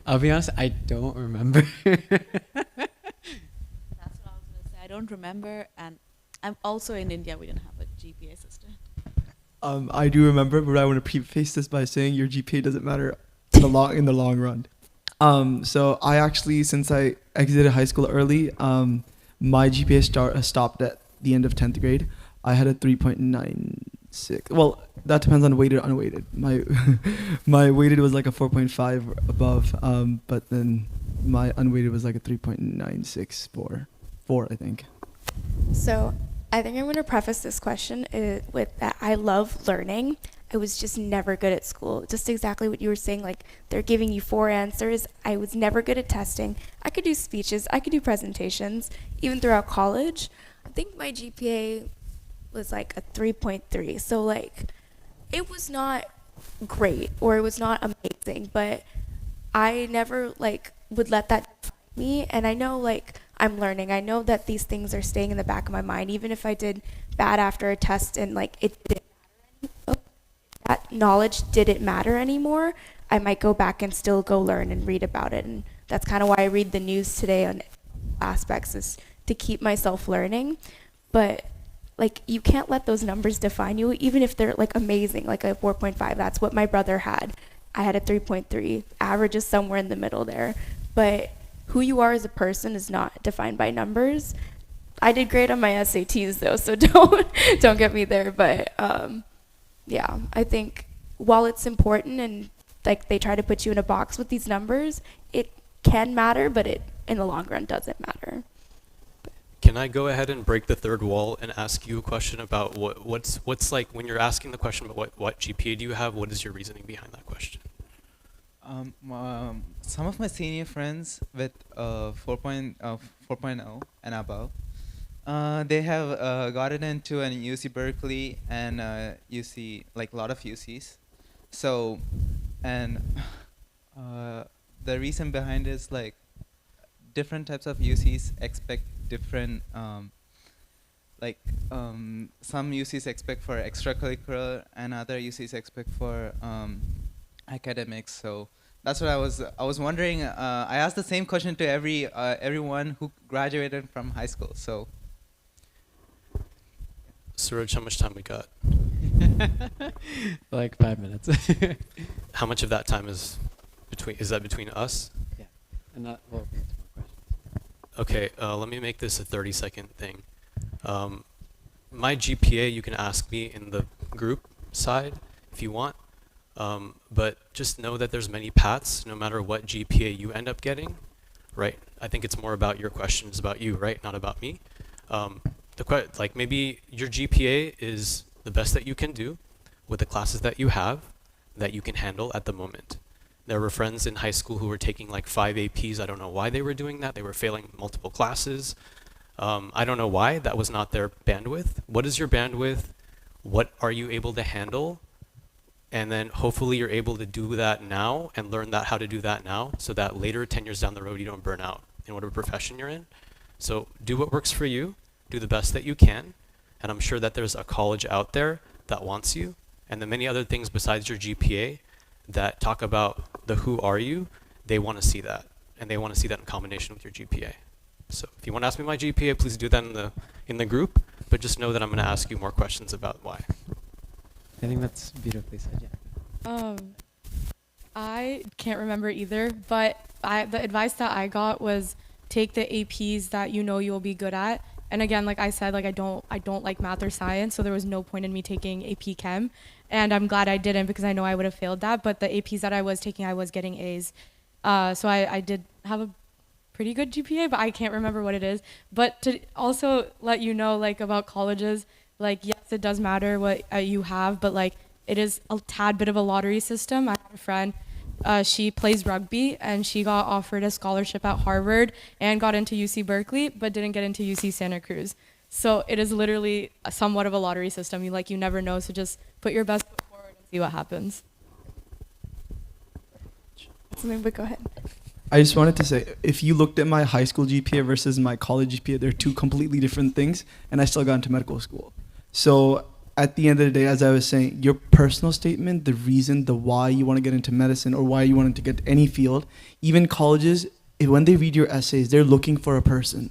I'll be honest, I don't remember. That's what I was going to say. I don't remember, and I'm also in India. We didn't have a GPA system. I do remember, but I want to preface this by saying your GPA doesn't matter in the long run. So I actually, since I exited high school early, my GPA stopped at the end of 10th grade. I had a 3.96. Well, that depends on weighted or unweighted. My weighted was like a 4.5 above, but then my unweighted was like a 3.964, I think. So I think I'm going to preface this question with that I love learning. I was just never good at school. Just exactly what you were saying, like they're giving you 4 answers. I was never good at testing. I could do speeches. I could do presentations. Even throughout college, I think my GPA was like a 3.3. So like it was not great or it was not amazing, but I never like would let that define me. And I know like I'm learning. I know that these things are staying in the back of my mind, even if I did bad after a test and like it didn't matter that knowledge didn't matter anymore, I might go back and still go learn and read about it. And that's kind of why I read the news today on aspects, is to keep myself learning. But like you can't let those numbers define you, even if they're like amazing, like a 4.5. That's what my brother had. I had a 3.3. Average is somewhere in the middle there. But who you are as a person is not defined by numbers. I did great on my SATs though, so don't get me there. But yeah, I think while it's important and like they try to put you in a box with these numbers, it can matter, but it in the long run doesn't matter. Can I go ahead and break the third wall and ask you a question about what's like when you're asking the question about what GPA do you have? What is your reasoning behind that question? Some of my senior friends with 4.0 and above, they have gotten into an UC Berkeley and UC, like a lot of UCs. So, and the reason behind is like different types of UCs expect different, some UCs expect for extracurricular and other UCs expect for academics. So that's what I was wondering. I asked the same question to everyone who graduated from high school. So Suraj, how much time we got? Like 5 minutes. How much of that time is between us? Yeah. And that will be more questions. Okay, let me make this a 30-second thing. My GPA, you can ask me in the group side if you want, but just know that there's many paths no matter what GPA you end up getting, right? I think it's more about your questions about you, right? Not about me. Like maybe your GPA is the best that you can do with the classes that you have that you can handle at the moment. There were friends in high school who were taking like 5 APs. I don't know why they were doing that. They were failing multiple classes. I don't know why. That was not their bandwidth. What is your bandwidth? What are you able to handle? And then hopefully you're able to do that now and learn how to do that now so that later, 10 years down the road, you don't burn out in whatever profession you're in. So do what works for you. Do the best that you can. And I'm sure that there's a college out there that wants you. And then many other things besides your GPA that talk about the who are you, they want to see that. And they want to see that in combination with your GPA. So if you want to ask me my GPA, please do that in the group. But just know that I'm going to ask you more questions about why. I think that's beautifully said, yeah. I can't remember either, but the advice that I got was take the APs that you know you'll be good at. And again, like I said, like I don't like math or science, so there was no point in me taking AP Chem. And I'm glad I didn't because I know I would have failed that. But the APs that I was taking, I was getting A's. So I did have a pretty good GPA, but I can't remember what it is. But to also let you know, like about colleges, like yes, it does matter what you have, but like it is a tad bit of a lottery system. I have a friend, she plays rugby and she got offered a scholarship at Harvard and got into UC Berkeley, but didn't get into UC Santa Cruz. So it is literally somewhat of a lottery system. You never know. So just put your best foot forward and see what happens. But go ahead. I just wanted to say, if you looked at my high school GPA versus my college GPA, they're two completely different things, and I still got into medical school. So at the end of the day, as I was saying, your personal statement, the reason, the why you want to get into medicine or why you want to get any field, even colleges, when they read your essays, they're looking for a person.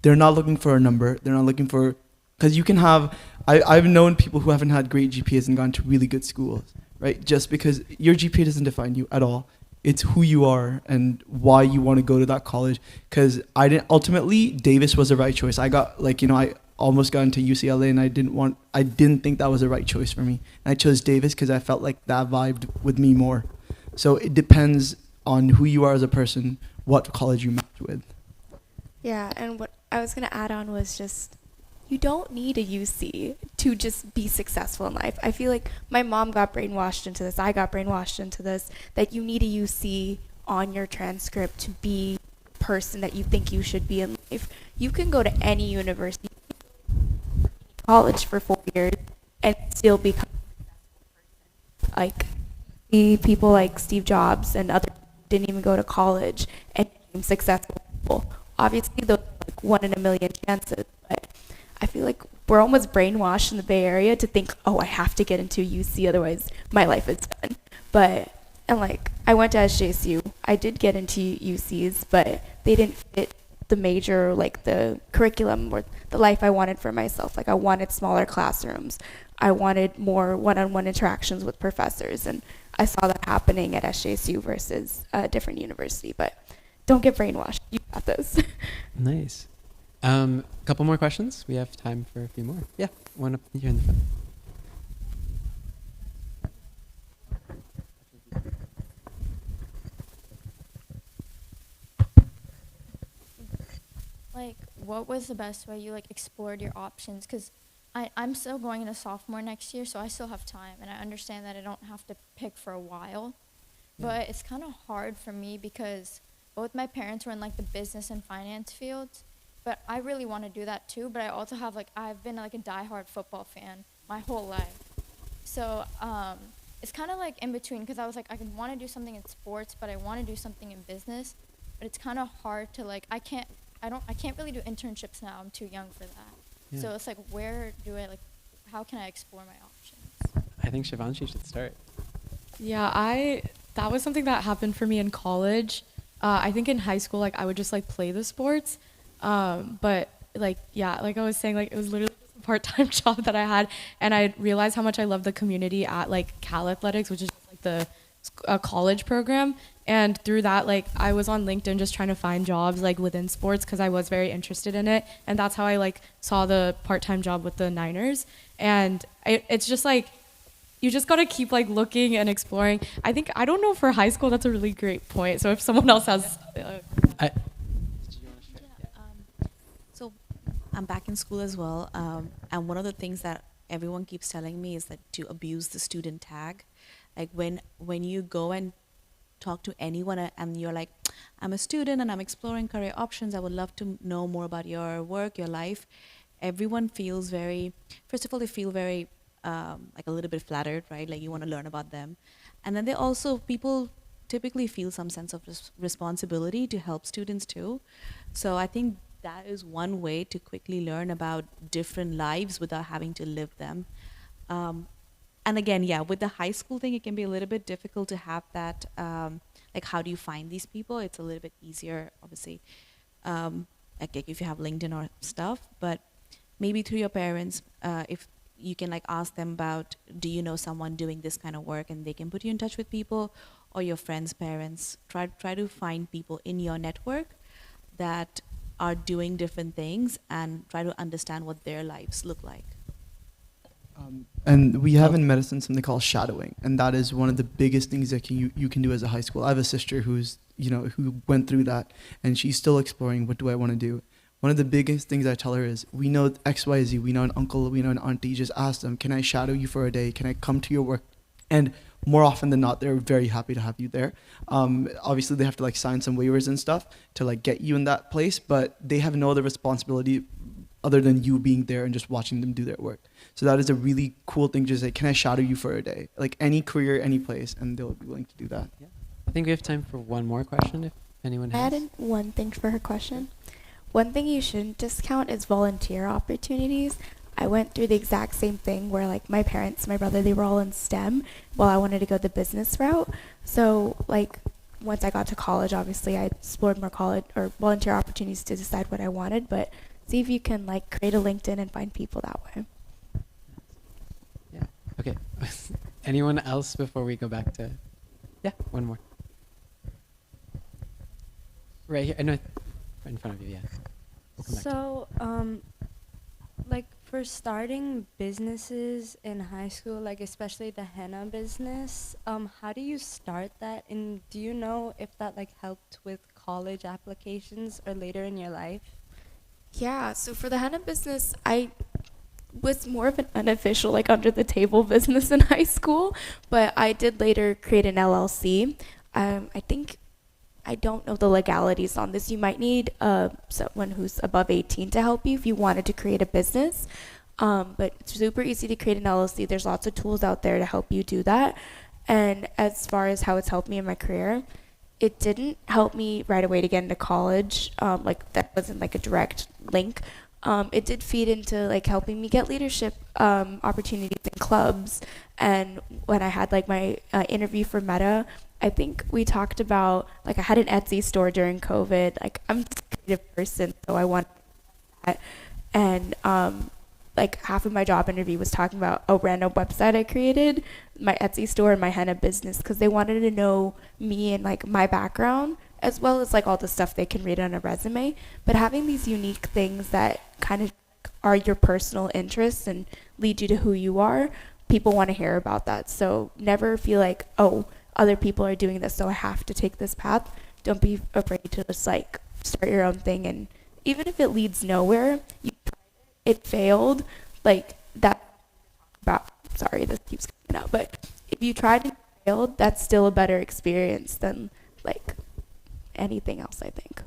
They're not looking for a number. They're not looking for, because you can have, I've known people who haven't had great GPAs and gone to really good schools, right? Just because your GPA doesn't define you at all. It's who you are and why you want to go to that college. Because ultimately, Davis was the right choice. I almost got into UCLA and I didn't think that was the right choice for me. And I chose Davis because I felt like that vibed with me more. So it depends on who you are as a person, what college you match with. Yeah, and what I was going to add on was just, you don't need a UC to just be successful in life. I feel like my mom got brainwashed into this. I got brainwashed into this, that you need a UC on your transcript to be the person that you think you should be in life. You can go to any university, college for 4 years, and still become a successful person. Like, the people like Steve Jobs and others didn't even go to college and became successful people. Obviously, those are like 1 in a million chances, but I feel like we're almost brainwashed in the Bay Area to think, oh, I have to get into UC, otherwise my life is done. I went to SJSU. I did get into UCs, but they didn't fit the major, like the curriculum or the life I wanted for myself. Like I wanted smaller classrooms. I wanted more one-on-one interactions with professors, and I saw that happening at SJSU versus a different university. But don't get brainwashed. You got this. Nice. Couple more questions. We have time for a few more. Yeah, one up here in the front. Like, what was the best way you like explored your options? Because I'm still going into sophomore next year, so I still have time, and I understand that I don't have to pick for a while. But it's kind of hard for me because both my parents were in like the business and finance fields, but I really want to do that too. But I also have like, I've been like a diehard football fan my whole life. So it's kind of like in between, because I was like, I want to do something in sports, but I want to do something in business. But it's kind of hard to like, I can't really do internships now. I'm too young for that. Yeah. So it's like, where do I like, how can I explore my options? I think Shivanshi should start. Yeah, that was something that happened for me in college. I think in high school, like I would just like play the sports. But like, yeah, like I was saying, like it was literally just a part-time job that I had. And I realized how much I love the community at like Cal Athletics, which is like the college program. And through that, like I was on LinkedIn just trying to find jobs like within sports because I was very interested in it. And that's how I like saw the part-time job with the Niners. And it's just like, you just got to keep like looking and exploring. I don't know, for high school, that's a really great point. So if someone else has... So I'm back in school as well. And one of the things that everyone keeps telling me is that to abuse the student tag. Like when you go and talk to anyone and you're like, I'm a student and I'm exploring career options, I would love to know more about your work, your life. Everyone feels very, first of all, they feel very like a little bit flattered, right? Like you want to learn about them. And then people typically feel some sense of responsibility to help students too. So I think that is one way to quickly learn about different lives without having to live them. And again, yeah, with the high school thing, it can be a little bit difficult to have that, like how do you find these people? It's a little bit easier, obviously, like if you have LinkedIn or stuff, but maybe through your parents, if you can like ask them about, do you know someone doing this kind of work, and they can put you in touch with people, or your friends' parents. Try to find people in your network that are doing different things and try to understand what their lives look like. And we have in medicine something called shadowing, and that is one of the biggest things that you can do as a high school. I have a sister who went through that, and she's still exploring, what do I want to do? One of the biggest things I tell her is, we know XYZ, we know an uncle, we know an auntie, just ask them, can I shadow you for a day? Can I come to your work? And more often than not, they're very happy to have you there. Obviously, they have to like sign some waivers and stuff to like get you in that place, but they have no other responsibility other than you being there and just watching them do their work. So that is a really cool thing to say, can I shadow you for a day? Like any career, any place, and they'll be willing to do that. Yeah. I think we have time for one more question if anyone I has. added one thing for her question. One thing you shouldn't discount is volunteer opportunities. I went through the exact same thing where like my parents, my brother, they were all in STEM while I wanted to go the business route. So like once I got to college, obviously I explored more college or volunteer opportunities to decide what I wanted, but see if you can like create a LinkedIn and find people that way. Yeah. Okay. Anyone else before we go back to? Yeah, one more. Right here. No, right in front of you. Yeah. We'll come back to you. So, like for starting businesses in high school, like especially the henna business, how do you start that? And do you know if that like helped with college applications or later in your life? Yeah, so for the henna business, I was more of an unofficial, like under the table business in high school, but I did later create an LLC. I don't know the legalities on this. You might need someone who's above 18 to help you if you wanted to create a business. But it's super easy to create an LLC. There's lots of tools out there to help you do that. And as far as how it's helped me in my career, it didn't help me right away to get into college. Like that wasn't like a direct link. It did feed into like helping me get leadership opportunities in clubs. And when I had like my interview for Meta, I think we talked about, like I had an Etsy store during COVID. Like I'm a creative person, so I want that. And like half of my job interview was talking about a random website I created, my Etsy store and my henna business, because they wanted to know me and like my background as well as like all the stuff they can read on a resume. But having these unique things that kind of are your personal interests and lead you to who you are, people want to hear about that. So never feel like, oh, other people are doing this, so I have to take this path. Don't be afraid to just like start your own thing, and even if it leads nowhere, you tried it failed, like that. About sorry, this keeps coming out, but if you tried and failed, that's still a better experience than like anything else, I think.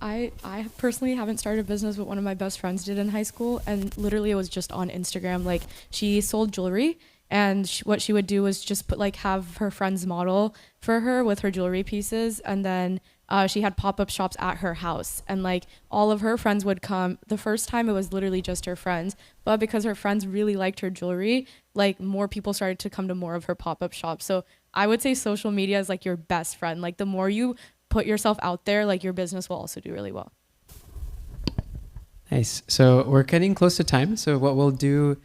I personally haven't started a business, but one of my best friends did in high school, and literally it was just on Instagram. Like, she sold jewelry, and what she would do was just put like have her friends model for her with her jewelry pieces, and then she had pop-up shops at her house, and like all of her friends would come. The first time it was literally just her friends, but because her friends really liked her jewelry, like more people started to come to more of her pop-up shops. So I would say social media is like your best friend. Like, the more you put yourself out there, like your business will also do really well. Nice. So we're getting close to time. So what we'll do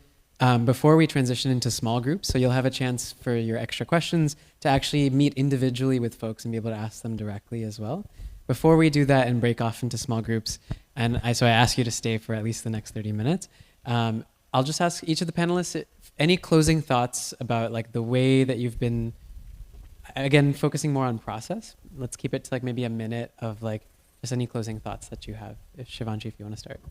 before we transition into small groups, so you'll have a chance for your extra questions to actually meet individually with folks and be able to ask them directly as well. Before we do that and break off into small groups, and I ask you to stay for at least the next 30 minutes, I'll just ask each of the panelists any closing thoughts about like the way that you've been, again, focusing more on process. Let's keep it to like maybe a minute of like just any closing thoughts that you have. If Shivanshi, if you want to start.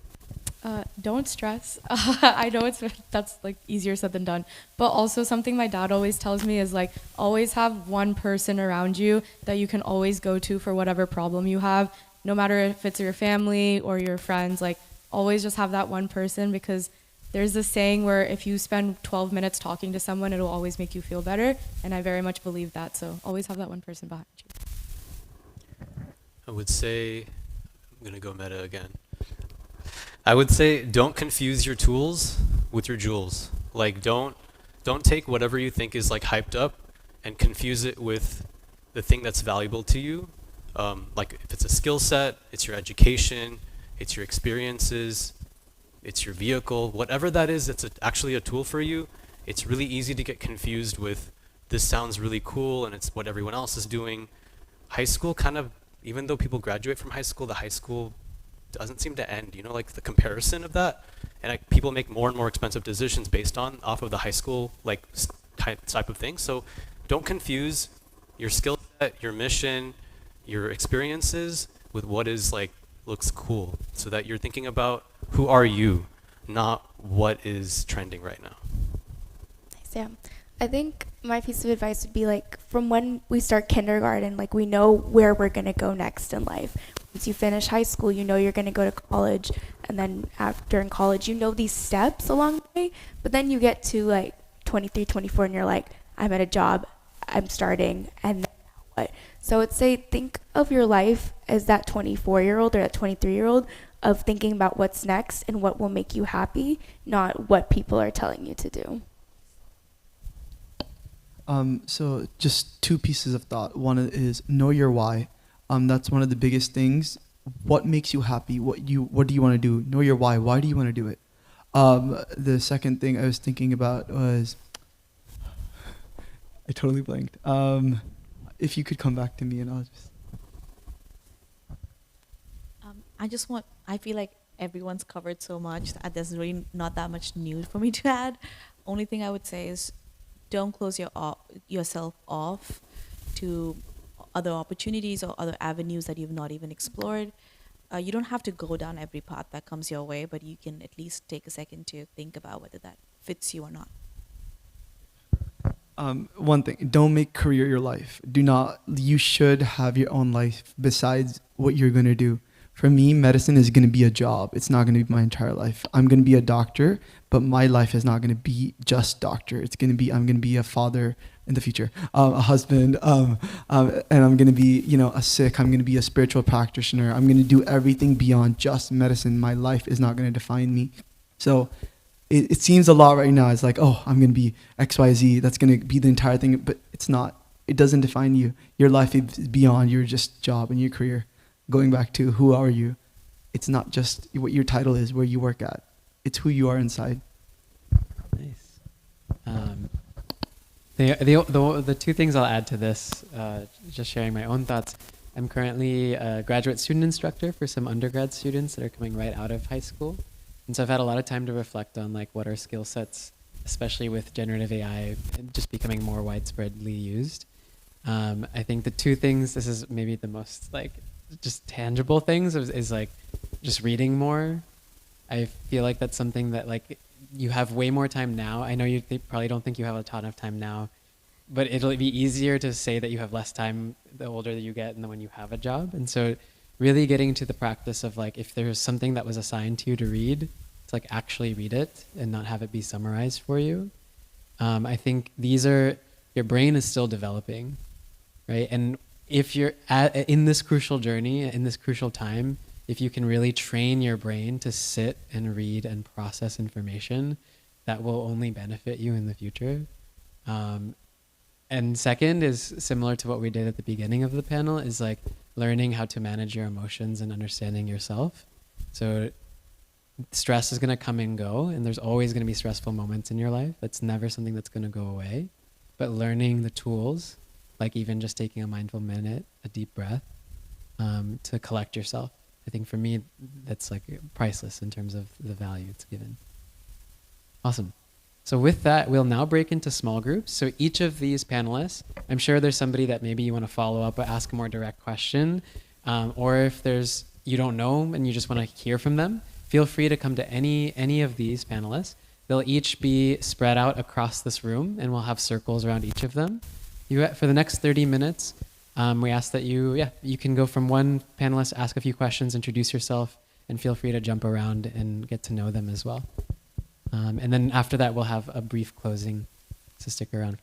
Don't stress. I know that's like easier said than done, but also something my dad always tells me is like, always have one person around you that you can always go to for whatever problem you have, no matter if it's your family or your friends. Like, always just have that one person, because there's this saying where if you spend 12 minutes talking to someone, it'll always make you feel better, and I very much believe that. So always have that one person behind you. I would say, I'm going to go meta again. I would say don't confuse your tools with your jewels. Like, don't take whatever you think is like hyped up and confuse it with the thing that's valuable to you. Like, if it's a skill set, it's your education, it's your experiences, it's your vehicle, whatever that is, it's actually a tool for you. It's really easy to get confused with, this sounds really cool and it's what everyone else is doing. High school kind of, even though people graduate from high school, the high school doesn't seem to end, you know, like the comparison of that. And people make more and more expensive decisions based off of the high school like type of thing. So don't confuse your skill set, your mission, your experiences with what is like looks cool, so that you're thinking about who are you, not what is trending right now. Sam, I think my piece of advice would be like, from when we start kindergarten, like we know where we're going to go next in life. Once you finish high school, you know you're going to go to college, and then after in college, you know these steps along the way, but then you get to like 23, 24, and you're like, I'm at a job, I'm starting, and then what? So I'd say think of your life as that 24-year-old or that 23-year-old of thinking about what's next and what will make you happy, not what people are telling you to do. So just two pieces of thought. One is know your why. That's one of the biggest things. What makes you happy? What do you want to do? Know your why. Why do you want to do it? The second thing I was thinking about was, I totally blanked. If you could come back to me, and I'll just. I feel like everyone's covered so much that there's really not that much new for me to add. Only thing I would say is, don't close yourself off to other opportunities or other avenues that you've not even explored. You don't have to go down every path that comes your way, but you can at least take a second to think about whether that fits you or not. One thing, don't make career your life. You should have your own life besides what you're going to do. For me, medicine is going to be a job. It's not going to be my entire life. I'm going to be a doctor, but my life is not going to be just doctor. I'm going to be a father in the future, a husband, and I'm going to be, a Sikh. I'm going to be a spiritual practitioner. I'm going to do everything beyond just medicine. My life is not going to define me. So it seems a lot right now. It's like, oh, I'm going to be X, Y, Z. That's going to be the entire thing, but it's not. It doesn't define you. Your life is beyond your just job and your career. Going back to who are you? It's not just what your title is, where you work at. It's who you are inside. Nice. The two things I'll add to this, just sharing my own thoughts. I'm currently a graduate student instructor for some undergrad students that are coming right out of high school. And so I've had a lot of time to reflect on like what are skill sets, especially with generative AI just becoming more widespreadly used. I think the two things, this is maybe the most like just tangible things, is like just reading more. I feel like that's something that like you have way more time now. I know you probably don't think you have a ton of time now, but it'll be easier to say that you have less time the older that you get and then when you have a job. And so really getting to the practice of like, if there's something that was assigned to you to read, to like actually read it and not have it be summarized for you. I think your brain is still developing, right? And if you're in this crucial journey, in this crucial time, if you can really train your brain to sit and read and process information, that will only benefit you in the future. And second is similar to what we did at the beginning of the panel, is like learning how to manage your emotions and understanding yourself. So stress is going to come and go, and there's always going to be stressful moments in your life. That's never something that's going to go away. But learning the tools, like even just taking a mindful minute, a deep breath, to collect yourself. I think for me, that's like priceless in terms of the value it's given. Awesome. So with that, we'll now break into small groups. So each of these panelists, I'm sure there's somebody that maybe you want to follow up or ask a more direct question, or if you don't know and you just want to hear from them, feel free to come to any of these panelists. They'll each be spread out across this room, and we'll have circles around each of them. For the next 30 minutes, we ask that you can go from one panelist, ask a few questions, introduce yourself, and feel free to jump around and get to know them as well. And then after that, we'll have a brief closing, so stick around for that.